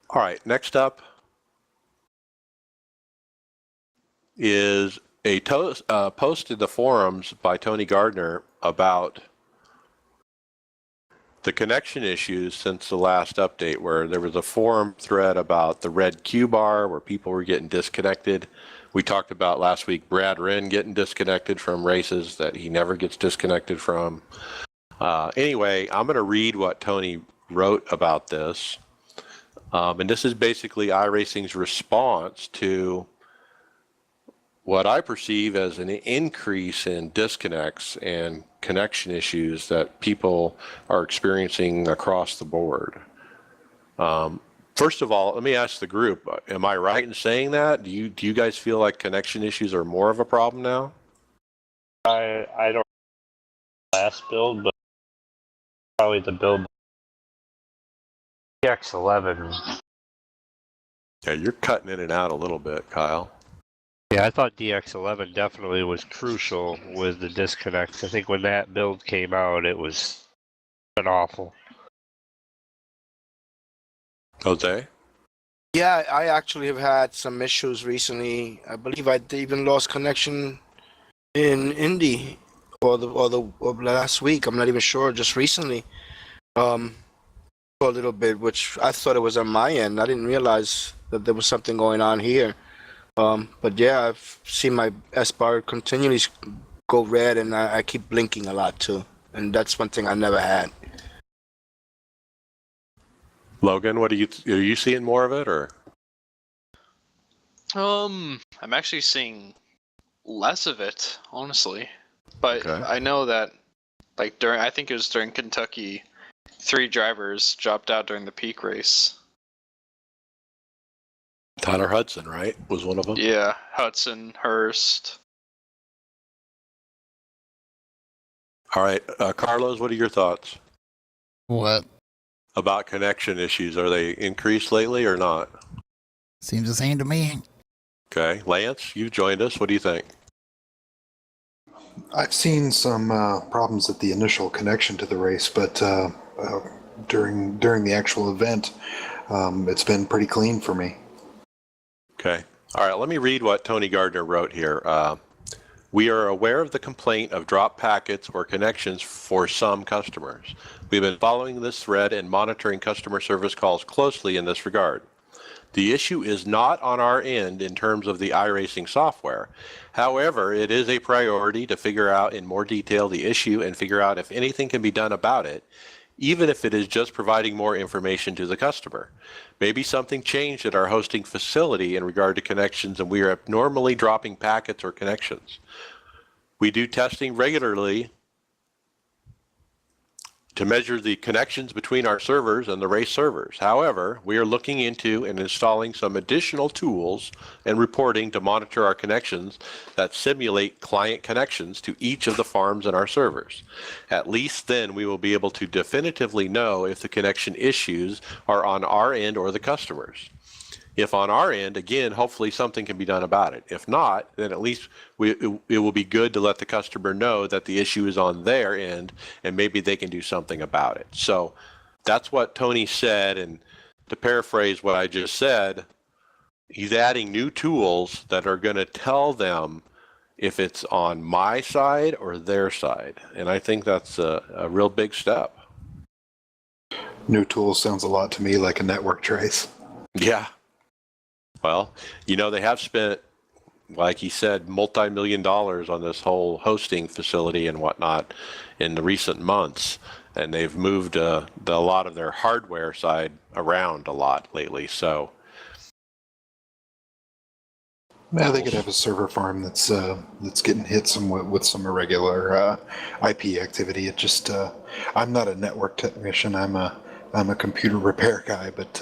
All right, next up is a post in the forums by Tony Gardner about the connection issues since the last update, where there was a forum thread about the red Q bar where people were getting disconnected. We talked about last week Brad Wren getting disconnected from races that he never gets disconnected from. Anyway, I'm going to read what Tony wrote about this. And this is basically iRacing's response to what I perceive as an increase in disconnects and connection issues that people are experiencing across the board. First of all, let me ask the group, am I right in saying that? Do you guys feel like connection issues are more of a problem now? I don't last build, but probably the build DX11. Yeah, you're cutting in and out a little bit, Kyle. Yeah, I thought DX11 definitely was crucial with the disconnects. I think when that build came out, it was been awful. Jose? Yeah, I actually have had some issues recently. I believe I even lost connection in Indy or last week. I'm not even sure. Just recently, for a little bit, which I thought it was on my end. I didn't realize that there was something going on here. But yeah, I've seen my S bar continually go red, and I keep blinking a lot too. And that's one thing I never had. Logan, are you seeing more of it, or? I'm actually seeing less of it, honestly. But Okay. I know that, like, I think it was during Kentucky, 3 drivers dropped out during the peak race. Tyler Hudson, right, was one of them? Yeah, Hudson, Hurst. All right, Carlos, what are your thoughts What? about connection issues? Are they increased lately or not? Seems the same to me. Okay, Lance, you've joined us. What do you think? I've seen some problems at the initial connection to the race, but during the actual event, it's been pretty clean for me. Okay. All right, let me read what Tony Gardner wrote here. We are aware of the complaint of dropped packets or connections for some customers. We've been following this thread and monitoring customer service calls closely in this regard. The issue is not on our end in terms of the iRacing software. However, it is a priority to figure out in more detail the issue and figure out if anything can be done about it, even if it is just providing more information to the customer. Maybe something changed at our hosting facility in regard to connections and we are abnormally dropping packets or connections. We do testing regularly to measure the connections between our servers and the race servers. However, we are looking into and installing some additional tools and reporting to monitor our connections that simulate client connections to each of the farms in our servers. At least then we will be able to definitively know if the connection issues are on our end or the customer's. If on our end, again, hopefully something can be done about it. If not, then at least it will be good to let the customer know that the issue is on their end and maybe they can do something about it. So that's what Tony said. And to paraphrase what I just said, he's adding new tools that are going to tell them if it's on my side or their side. And I think that's a real big step. New tools sounds a lot to me like a network trace. Yeah. Well, they have spent, like he said, multi-million dollars on this whole hosting facility and whatnot in the recent months. And they've moved a lot of their hardware side around a lot lately. So, Yeah, they could have a server farm that's getting hit somewhat with some irregular IP activity. It just I'm not a network technician. I'm a computer repair guy, but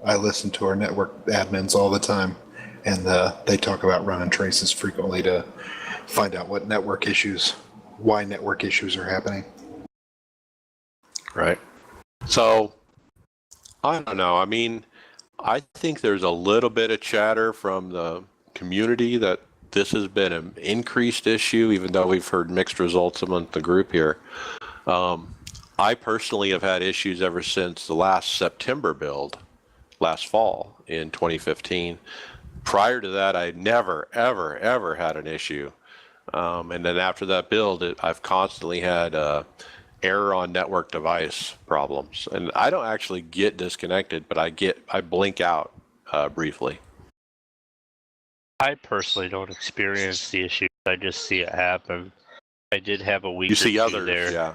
I listen to our network admins all the time, and they talk about running traces frequently to find out why network issues are happening. right. So, I don't know. I mean, I think there's a little bit of chatter from the community that this has been an increased issue, even though we've heard mixed results among the group here. I personally have had issues ever since the last September build, last fall in 2015. Prior to that, I never, ever, ever had an issue. And then after that build, I've constantly had error on network device problems. And I don't actually get disconnected, but I blink out briefly. I personally don't experience the issue. I just see it happen. I did have a week You or see two others, there. yeah.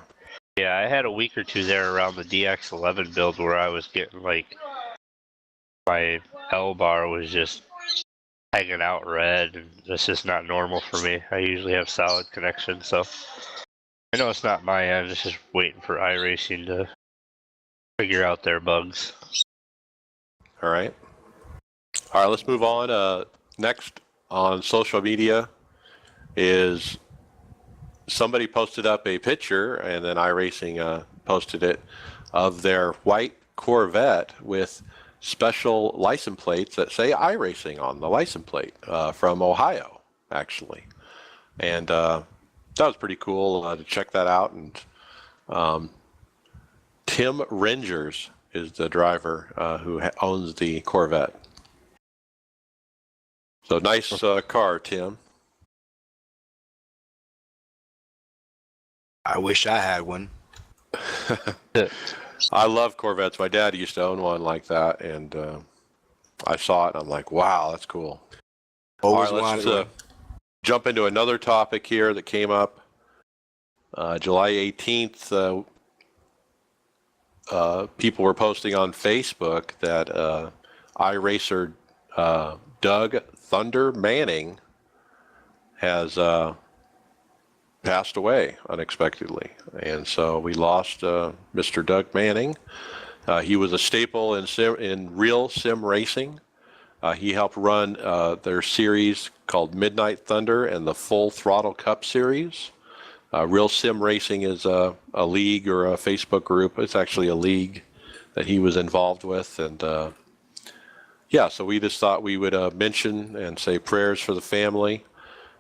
Yeah, I had a week or two there around the DX11 build where I was getting my L bar was just hanging out red, and that's just not normal for me. I usually have solid connection, so I know it's not my end. It's just waiting for iRacing to figure out their bugs. All right. Let's move on. Next on social media is somebody posted up a picture, and then iRacing posted it, of their white Corvette with special license plates that say iRacing on the license plate from Ohio, actually. And that was pretty cool to check that out. And Tim Rengers is the driver who owns the Corvette. So nice car, Tim. I wish I had one. I love Corvettes. My dad used to own one like that, and I saw it, and I'm like, wow, that's cool. Always All right, wanted let's jump into another topic here that came up. July 18th, people were posting on Facebook that iRacer Doug Thunder Manning has passed away unexpectedly. And so we lost Mr. Doug Manning. He was a staple in real sim racing. He helped run their series called Midnight Thunder and the Full Throttle Cup series. Real Sim Racing is a league or a Facebook group. It's actually a league that he was involved with. And yeah, so we just thought we would mention and say prayers for the family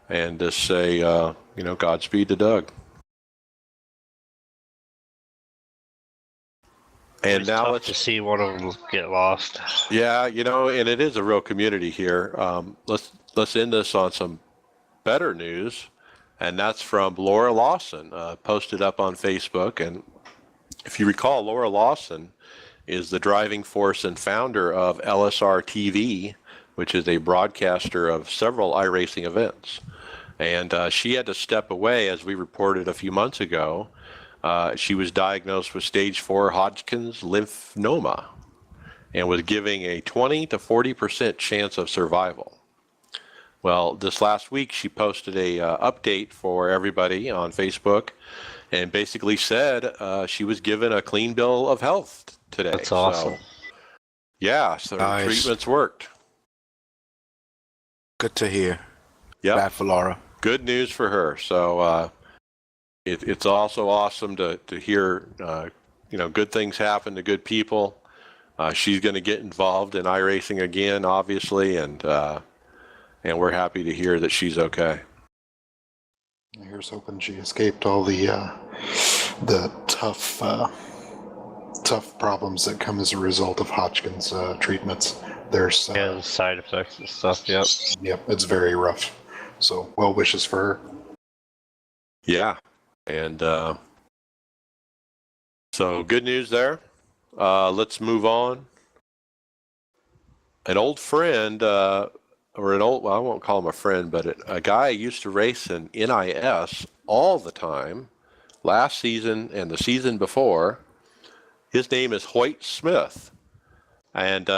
and just say, Godspeed to Doug. And It's now tough to see one of them get lost. Yeah, and it is a real community here. Let's end this on some better news, and that's from Laura Lawson, posted up on Facebook. And if you recall, Laura Lawson is the driving force and founder of LSR TV, which is a broadcaster of several iRacing events. And she had to step away, as we reported a few months ago. She was diagnosed with stage 4 Hodgkin's lymphoma and was giving a 20 to 40% chance of survival. Well, this last week she posted a update for everybody on Facebook and basically said she was given a clean bill of health today. That's awesome. So Nice. treatments worked. Good to hear. Yep. Bad for Laura. Good news for her. So it's also awesome to hear good things happen to good people. She's going to get involved in iRacing again, obviously, and we're happy to hear that she's okay. Here's hoping she escaped all the tough problems that come as a result of Hodgkin's treatments. There's The side effects and stuff. Yep. Yep, it's very rough. So well wishes for her. Yeah, and so good news there. Let's move on. An old friend, I won't call him a friend, but a guy used to race in NIS all the time, last season and the season before. His name is Hoyt Smith, and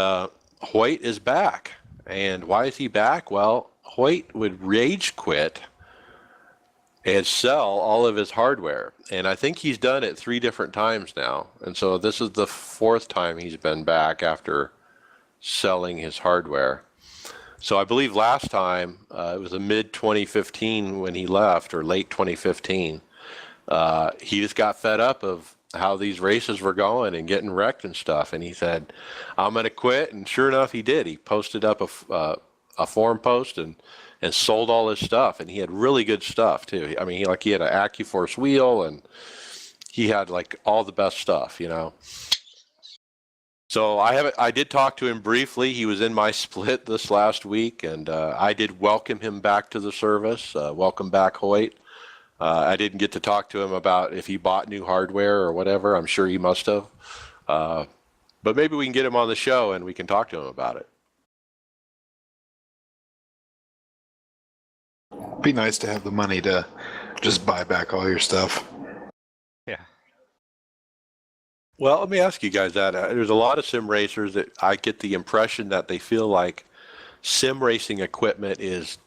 Hoyt is back. And why is he back? Well, Hoyt would rage quit and sell all of his hardware. And I think he's done it 3 different times now. And so this is the 4th time he's been back after selling his hardware. So I believe last time, it was a mid-2015 when he left, or late 2015, he just got fed up of how these races were going and getting wrecked and stuff. And he said, I'm going to quit. And sure enough, he did. He posted up a forum post and sold all his stuff. And he had really good stuff too. I mean, he had an AccuForce wheel, and he had like all the best stuff, So I did talk to him briefly. He was in my split this last week, and I did welcome him back to the service. Welcome back, Hoyt. I didn't get to talk to him about if he bought new hardware or whatever. I'm sure he must have. But maybe we can get him on the show and we can talk to him about it. Be nice to have the money to just buy back all your stuff. Yeah. Well, let me ask you guys that. There's a lot of sim racers that I get the impression that they feel like sim racing equipment is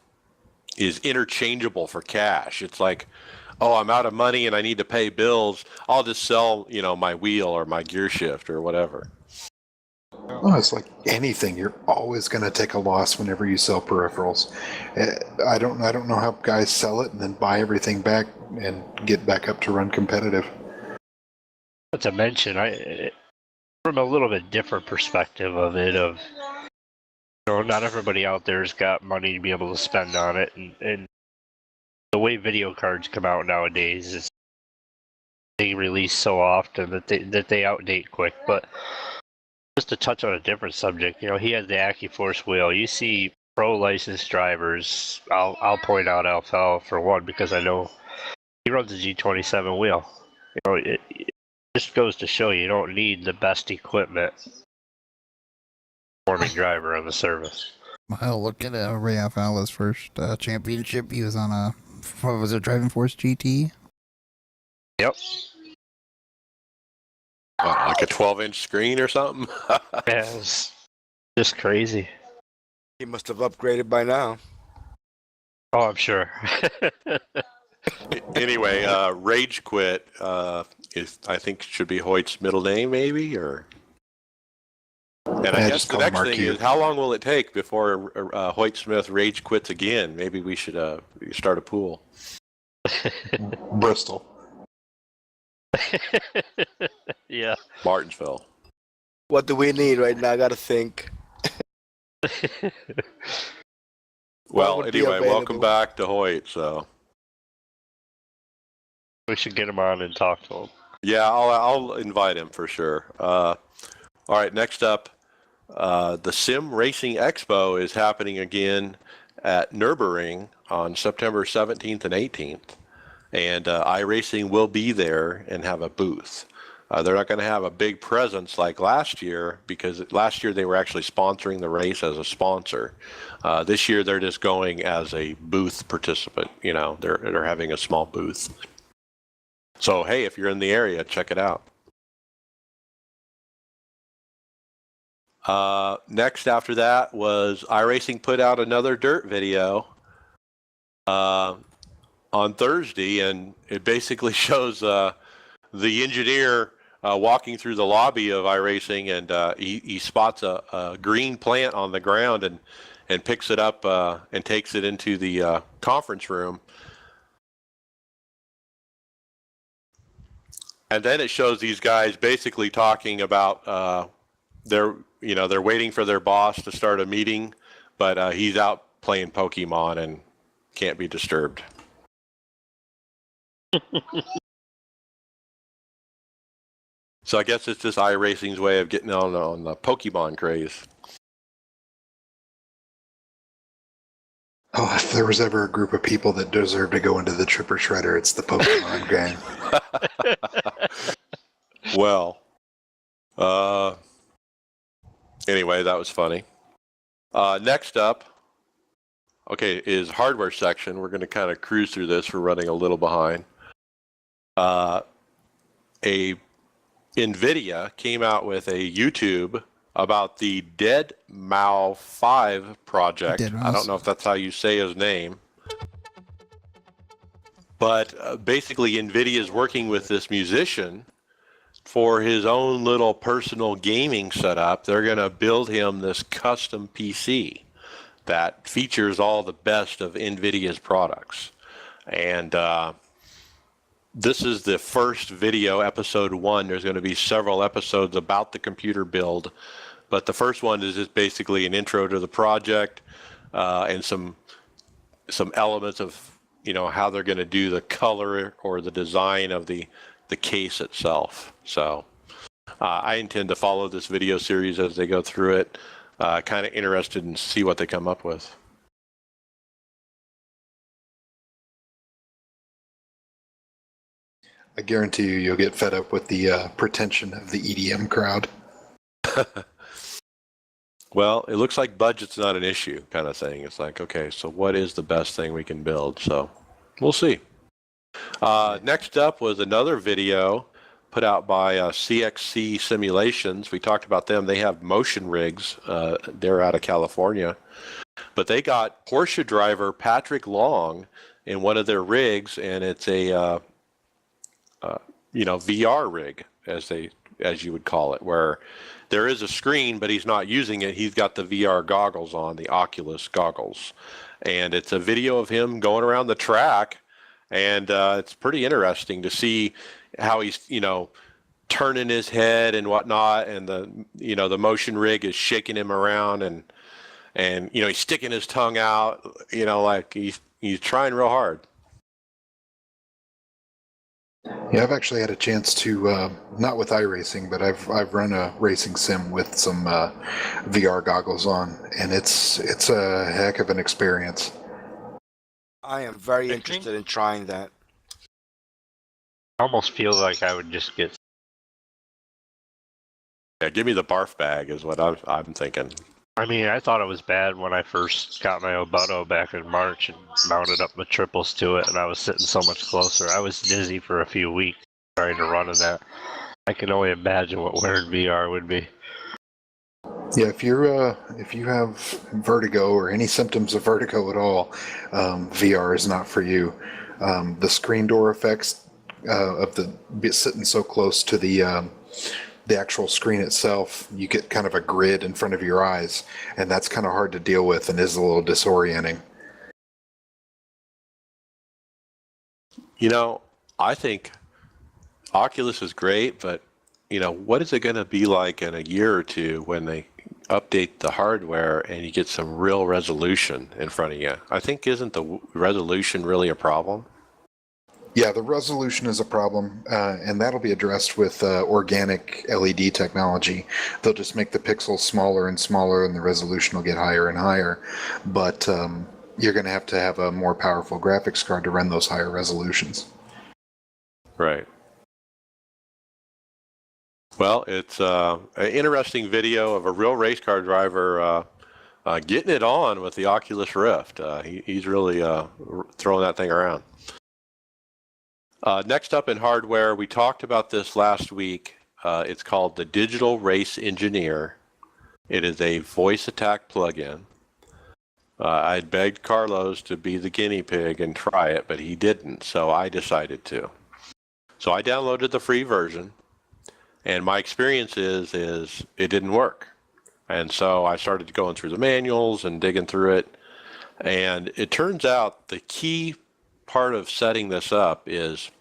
interchangeable for cash. It's like, oh, I'm out of money and I need to pay bills. I'll just sell, my wheel or my gear shift or whatever. Oh, it's like anything. You're always going to take a loss whenever you sell peripherals. I don't know how guys sell it and then buy everything back and get back up to run competitive. Not to mention, from a little bit different perspective of it, not everybody out there's got money to be able to spend on it, and the way video cards come out nowadays is they release so often that they outdate quick. But just to touch on a different subject, he has the AccuForce wheel. You see pro licensed drivers. I'll point out Alfal for one because I know he runs a G27 wheel. It just goes to show you don't need the best equipment. Performing driver on the service. Well, look at Ray Alfala's first championship. He was on a Driving Force GT? Yep. Like a 12-inch screen or something? Yeah, it's just crazy. He must have upgraded by now. Oh, I'm sure. Anyway, Rage Quit I think should be Hoyt's middle name, maybe, or. And I guess the next thing is, how long will it take before Hoyt Smith rage quits again? Maybe we should start a pool. Bristol. Yeah. Martinsville. What do we need right now? I gotta think. Well, would be anyway, welcome available? back to Hoyt. So We should get him on and talk to him. yeah, I'll invite him for sure. All right, next up, the Sim Racing Expo is happening again at Nürburgring on September 17th and 18th, and iRacing will be there and have a booth. They're not going to have a big presence like last year because last year they were actually sponsoring the race as a sponsor. This year they're just going as a booth participant. You know, they're having a small booth. So hey, if you're in the area, check it out. Next after that was iRacing put out another dirt video on Thursday, and it basically shows the engineer walking through the lobby of iRacing, and he spots a green plant on the ground and picks it up and takes it into the conference room. And then it shows these guys basically talking about they're waiting for their boss to start a meeting, but he's out playing Pokemon and can't be disturbed. So I guess it's just iRacing's way of getting on the Pokemon craze. Oh, if there was ever a group of people that deserve to go into the Tripper Shredder, it's the Pokemon gang. Well, anyway, that was funny. Next up, okay, is hardware section. We're going to kind of cruise through this. We're running a little behind. NVIDIA came out with a YouTube about the Dead Mau 5 project. I don't know if that's how you say his name. But basically, NVIDIA is working with this musician for his own little personal gaming setup. They're going to build him this custom PC that features all the best of NVIDIA's products. And this is the first video, episode 1. There's going to be several episodes about the computer build, but the first one is just basically an intro to the project and some elements of how they're going to do the color or the design of the case itself. So I intend to follow this video series as they go through it. Kind of interested in see what they come up with. I guarantee you'll get fed up with the pretension of the EDM crowd. Well, it looks like budget's not an issue kind of thing. It's like, okay, so what is the best thing we can build? So we'll see. Next up was another video put out by CXC Simulations. We talked about them. They have motion rigs. They're out of California. But they got Porsche driver Patrick Long in one of their rigs, and it's a VR rig, as you would call it, where there is a screen, but he's not using it. He's got the VR goggles on, the Oculus goggles. And it's a video of him going around the track, and it's pretty interesting to see how he's, turning his head and whatnot, and the motion rig is shaking him around, and he's sticking his tongue out, like he's trying real hard. Yeah, I've actually had a chance to, not with iRacing, but I've run a racing sim with some VR goggles on, and it's a heck of an experience. I am very interested in trying that. I almost feel like I would just get. Yeah, give me the barf bag is what I'm thinking. I mean, I thought it was bad when I first got my Obuto back in March and mounted up my triples to it, and I was sitting so much closer. I was dizzy for a few weeks trying to run in that. I can only imagine what wearing VR would be. Yeah, if you have vertigo or any symptoms of vertigo at all, VR is not for you. The screen door effects of sitting so close to the actual screen itself, you get kind of a grid in front of your eyes, and that's kind of hard to deal with and is a little disorienting. I think Oculus is great, but what is it going to be like in a year or two when they update the hardware and you get some real resolution in front of you? I think isn't the resolution really a problem? Yeah, the resolution is a problem, and that'll be addressed with organic LED technology. They'll just make the pixels smaller and smaller, and the resolution will get higher and higher. But you're going to have a more powerful graphics card to run those higher resolutions. Right. Well, it's an interesting video of a real race car driver getting it on with the Oculus Rift. He's really throwing that thing around. Next up in hardware, we talked about this last week. It's called the Digital Race Engineer. It is a voice attack plugin. I begged Carlos to be the guinea pig and try it, but he didn't, so I decided to. So I downloaded the free version, and my experience is it didn't work. And so I started going through the manuals and digging through it, and it turns out the key part of setting this up is,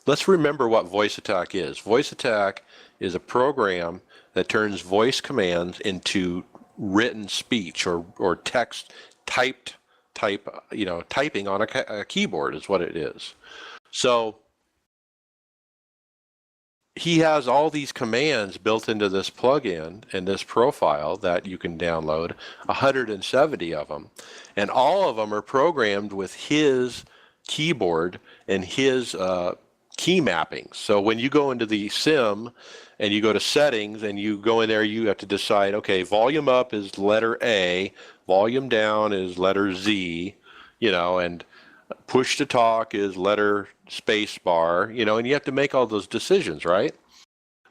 let's remember what voice attack is. Voice attack is a program that turns voice commands into written speech or text typing on a keyboard is what it is. So he has all these commands built into this plugin and this profile that you can download, 170 of them, and all of them are programmed with his keyboard and his key mappings. So when you go into the sim and you go to settings and you go in there, you have to decide, okay, volume up is letter A, volume down is letter Z, and push to talk is letter space bar, and you have to make all those decisions, right?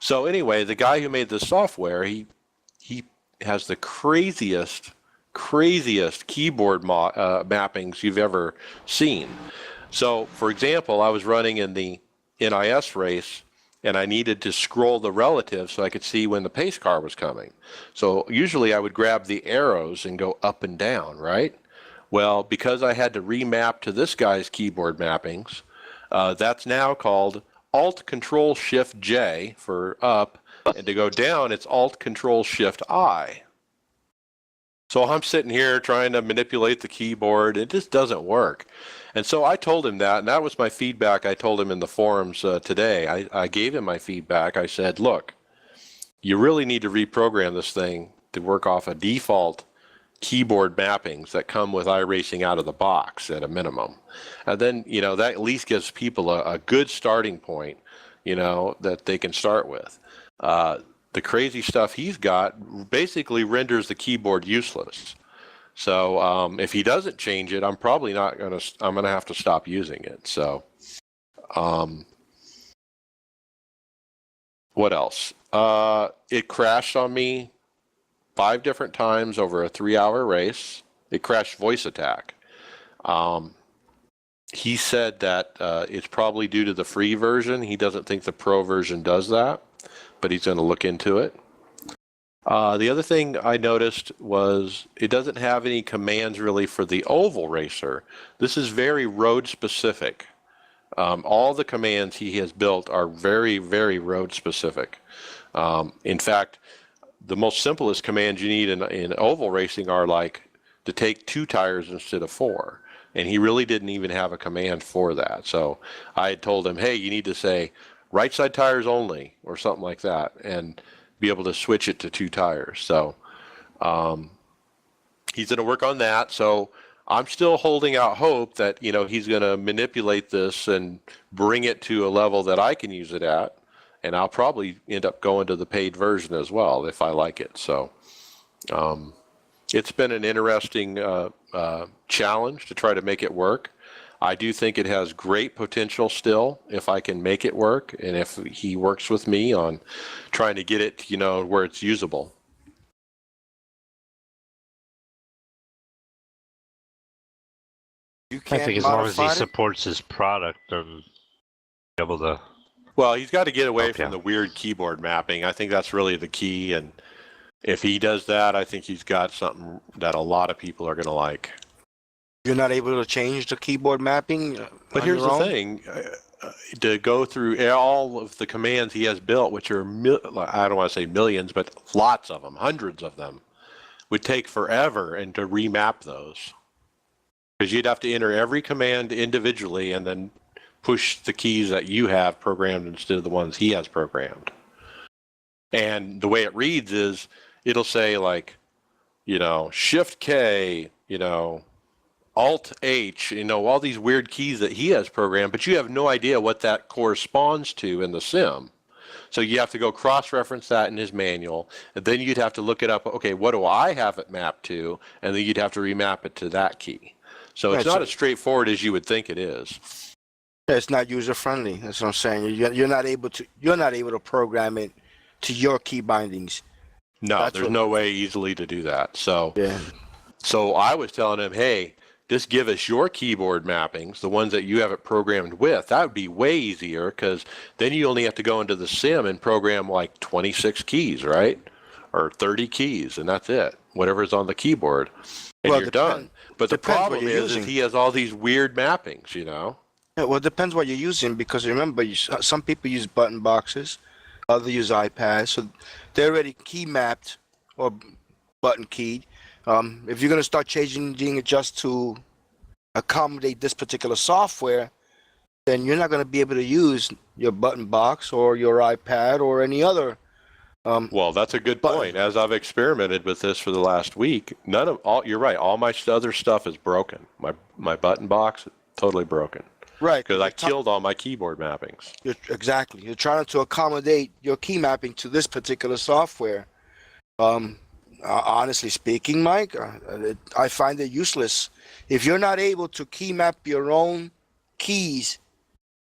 So anyway, the guy who made the software, he has the craziest keyboard mappings you've ever seen. So for example, I was running in the NIS race and I needed to scroll the relative so I could see when the pace car was coming. So usually I would grab the arrows and go up and down, right? Well, because I had to remap to this guy's keyboard mappings, that's now called Alt-Control-Shift-J for up, and to go down, it's Alt-Control-Shift-I. So I'm sitting here trying to manipulate the keyboard. It just doesn't work. And so I told him that, and that was my feedback. I told him in the forums today. I gave him my feedback. I said, look, you really need to reprogram this thing to work off a default keyboard mappings that come with iRacing out of the box at a minimum. And then, that at least gives people a good starting point, that they can start with. The crazy stuff he's got basically renders the keyboard useless. So if he doesn't change it, I'm probably not going to, I'm going to have to stop using it. So what else? It crashed on me 5 different times over a 3-hour race. It crashed voice attack. He said that it's probably due to the free version. He doesn't think the pro version does that, but he's going to look into it. The other thing I noticed was it doesn't have any commands really for the oval racer. This is very road specific. All the commands he has built are very, very road specific. In fact, the most simplest commands you need in oval racing are like to take 2 tires instead of 4. And he really didn't even have a command for that. So I had told him, hey, you need to say right side tires only or something like that, and be able to switch it to 2 tires. So he's going to work on that. So I'm still holding out hope that, he's going to manipulate this and bring it to a level that I can use it at. And I'll probably end up going to the paid version as well if I like it. So it's been an interesting challenge to try to make it work. I do think it has great potential still if I can make it work, and if he works with me on trying to get it, where it's usable. You I can't think as long as he modify it? supports his product and be able to. Well, he's got to get away Okay. from the weird keyboard mapping. I think that's really the key, and if he does that, I think he's got something that a lot of people are going to like. You're not able to change the keyboard mapping. But on here's your the own? thing. To go through all of the commands he has built, which are, I don't want to say millions, but lots of them, hundreds of them, would take forever, and to remap those. Because you'd have to enter every command individually and then push the keys that you have programmed instead of the ones he has programmed. And the way it reads is, it'll say like, Shift K, Alt H, all these weird keys that he has programmed, but you have no idea what that corresponds to in the sim. So you have to go cross-reference that in his manual, and then you'd have to look it up. Okay, what do I have it mapped to? And then you'd have to remap it to that key. So it's not as straightforward as you would think it is. Yeah, it's not user friendly. That's what I'm saying. You're not able to program it to your key bindings. No, there's no way easily to do that. So Yeah. So I was telling him, hey, just give us your keyboard mappings, the ones that you have it programmed with. That would be way easier, because then you only have to go into the sim and program like 26 keys, right? Or 30 keys, and that's it. Whatever's on the keyboard, and you're done. But the problem is he has all these weird mappings, Yeah, well, it depends what you're using, because remember, some people use button boxes, others use iPads, so they're already key mapped or button keyed. If you're going to start changing it just to accommodate this particular software, then you're not going to be able to use your button box or your iPad or any other. Well, that's a good point. As I've experimented with this for the last week, you're right. All my other stuff is broken. My button box, totally broken. Right. Because I killed all my keyboard mappings. Exactly. You're trying to accommodate your key mapping to this particular software. Honestly speaking, Mike, I find it useless. If you're not able to key map your own keys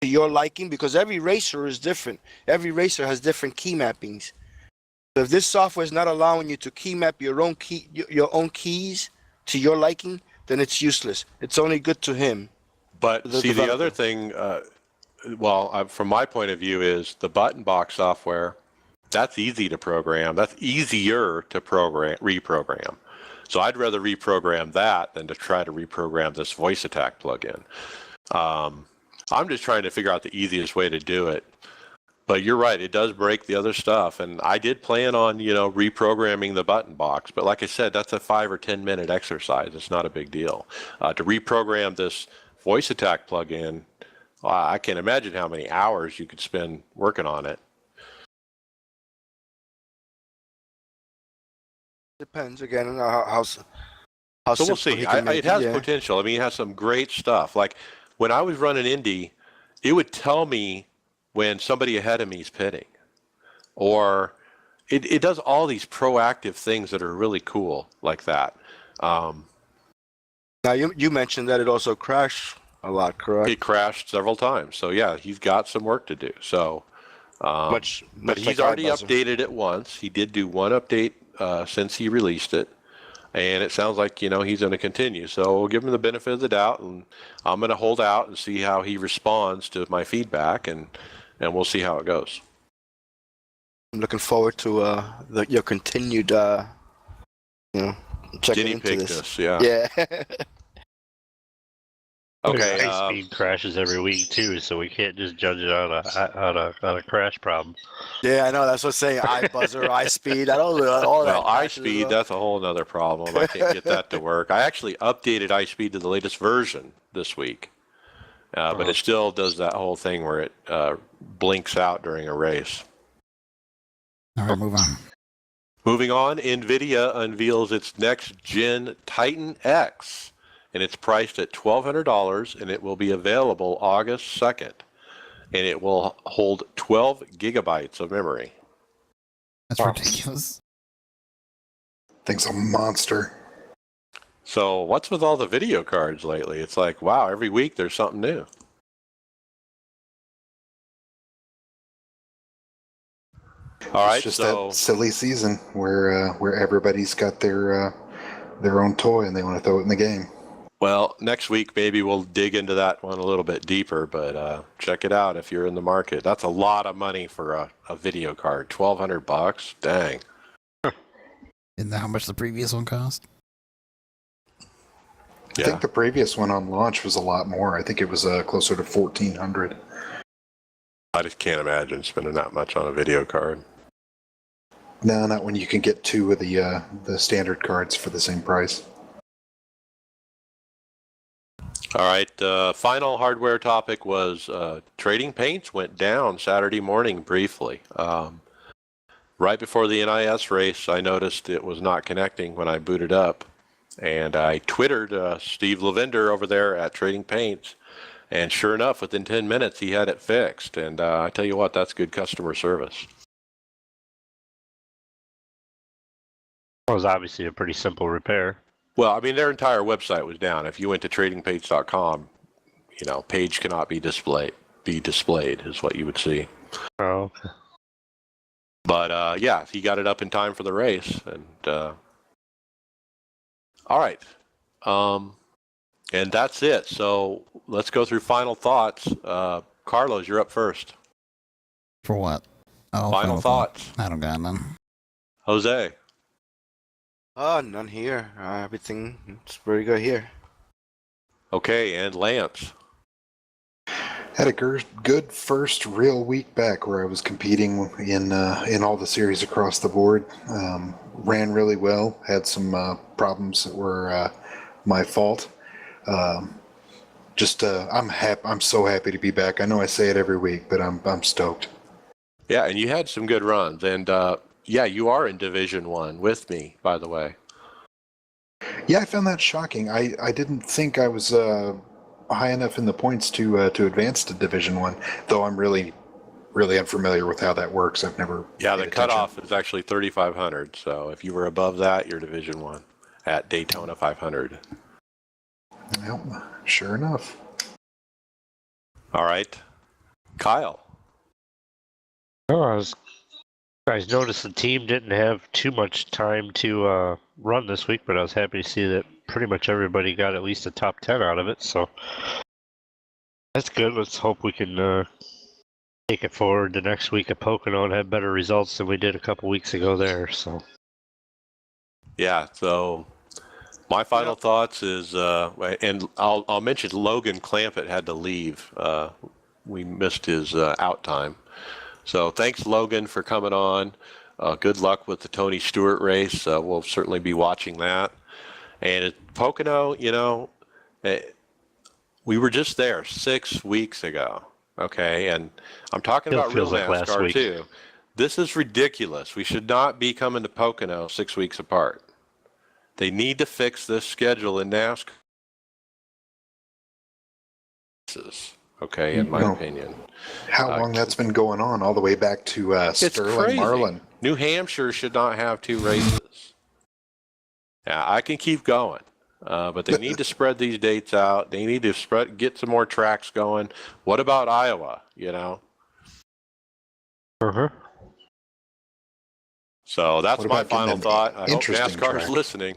to your liking, because every racer is different. Every racer has different key mappings. So if this software is not allowing you to key map your own keys to your liking, then it's useless. It's only good to him. But the other thing, from my point of view, is the button box software. That's easy to program. That's easier to reprogram. So I'd rather reprogram that than to try to reprogram this voice attack plugin. I'm just trying to figure out the easiest way to do it. But you're right, it does break the other stuff. And I did plan on, reprogramming the button box. But like I said, that's a 5 or 10 minute exercise. It's not a big deal. To reprogram this voice attack plugin, I can't imagine how many hours you could spend working on it. Depends again on how so we'll see. It has potential. I mean, it has some great stuff. Like when I was running Indy, it would tell me when somebody ahead of me is pitting, or it does all these proactive things that are really cool like that. Now you mentioned that it also crashed a lot, correct? It crashed several times. So yeah, he's got some work to do. So, but he's already updated it once. He did do one update since he released it, and it sounds like he's going to continue. So we'll give him the benefit of the doubt, and I'm going to hold out and see how he responds to my feedback, and we'll see how it goes. I'm looking forward to your continued checking into this. Yeah. Okay. High speed crashes every week too, so we can't just judge it on a crash problem. Yeah, I know. That's what I'm saying. iBuzzer, iSpeed. I don't know all that. Well, iSpeed, that's a whole other problem. I can't get that to work. I actually updated iSpeed to the latest version this week, but it still does that whole thing where it blinks out during a race. All right, move on. Moving on, NVIDIA unveils its next-gen Titan X. And it's priced at $1,200, and it will be available August 2nd. And it will hold 12 gigabytes of memory. That's ridiculous. Thing's a monster. So what's with all the video cards lately? It's like, wow, every week there's something new. All right, it's just that silly season where everybody's got their own toy and they want to throw it in the game. Well, next week maybe we'll dig into that one a little bit deeper, but check it out if you're in the market. That's a lot of money for a video card. $1,200? Dang. Isn't that how much the previous one cost? I think the previous one on launch was a lot more. I think it was closer to 1,400. I just can't imagine spending that much on a video card. No, not when you can get two of the standard cards for the same price. All right, final hardware topic was trading paints went down Saturday morning briefly. Right before the NIS race, I noticed it was not connecting when I booted up. And I Twittered Steve Lavender over there at Trading Paints. And sure enough, within 10 minutes, he had it fixed. And I tell you what, that's good customer service. It was obviously a pretty simple repair. Well, I mean, their entire website was down. If you went to tradingpaints.com, page cannot be displayed is what you would see. Oh, okay. But yeah, he got it up in time for the race. And all right. And that's it. So let's go through final thoughts. Carlos, you're up first. For what? Oh, Final thoughts. I don't got none. Jose. None here. Everything is very good here. Okay, and Lance. Had a good first real week back where I was competing in all the series across the board. Ran really well. Had some problems that were my fault. I'm so happy to be back. I know I say it every week, but I'm stoked. Yeah, and you had some good runs, and yeah, you are in Division 1 with me, by the way. Yeah, I found that shocking. I didn't think I was high enough in the points to advance to Division 1, though I'm really unfamiliar with how that works. I've never. Yeah, the paid cutoff attention. is actually 3,500. So if you were above that, you're Division 1 at Daytona 500. Well, sure enough. All right, Kyle. Oh, I noticed the team didn't have too much time to run this week, but I was happy to see that pretty much everybody got at least a top 10 out of it. So that's good. Let's hope we can take it forward the next week at Pocono and have better results than we did a couple weeks ago there. So Yeah. So my final thoughts is, and I'll mention Logan Clampett had to leave. We missed his out time. So thanks, Logan, for coming on. Good luck with the Tony Stewart race. We'll certainly be watching that. And at Pocono, we were just there 6 weeks ago. Okay, and I'm talking about real feels like last NASCAR week. too. This is ridiculous. We should not be coming to Pocono 6 weeks apart. They need to fix this schedule in NASCAR. Okay, in my opinion. How long that's been going on, all the way back to It's Sterling crazy. Marlin. New Hampshire should not have 2 races. Yeah, I can keep going, but they need to spread these dates out. They need to get some more tracks going. What about Iowa? So that's What my about getting final an thought. I hope interesting NASCAR is track? listening.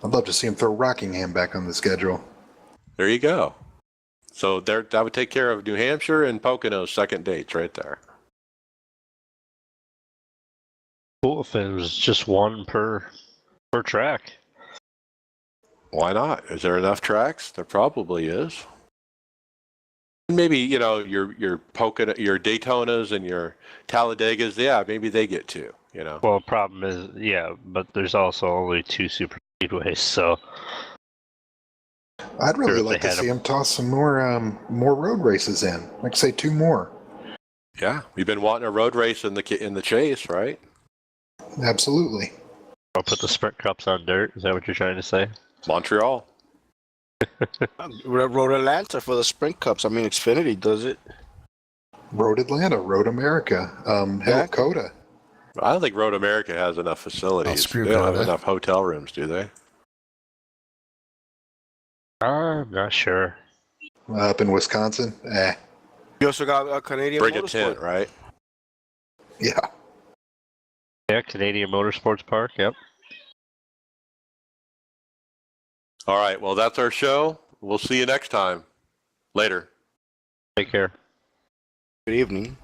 I'd love to see him throw Rockingham back on the schedule. There you go. So that would take care of New Hampshire and Pocono's second dates right there. cool if it was just one per track. Why not? Is there enough tracks? There probably is. Maybe, your Pocono, your Daytonas and your Talladegas, yeah, maybe they get 2, Well, problem is, yeah, but there's also only 2 super speedways, so I'd really Sure, if like they to had see him toss some more road races in. Like say 2 more. Yeah, we've been wanting a road race in the chase, right? Absolutely. I'll put the sprint cups on dirt. Is that what you're trying to say? Montreal. Road Atlanta for the Sprint Cups. I mean, Xfinity does it. Road Atlanta, Road America, hell, Coda. I don't think Road America has enough facilities. screw They don't have Coda. enough hotel rooms, do they? I'm not sure. Up in Wisconsin, You also got a Canadian Bring a Motorsport. tent, right? yeah. Yeah, Canadian Motorsports Park, yep. All right, well, that's our show. We'll see you next time. Later. Take care. Good evening.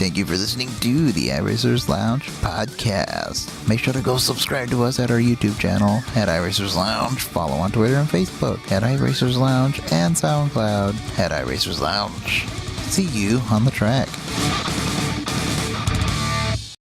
Thank you for listening to the iRacers Lounge podcast. Make sure to go subscribe to us at our YouTube channel at iRacers Lounge. Follow on Twitter and Facebook at iRacers Lounge and SoundCloud at iRacers Lounge. See you on the track.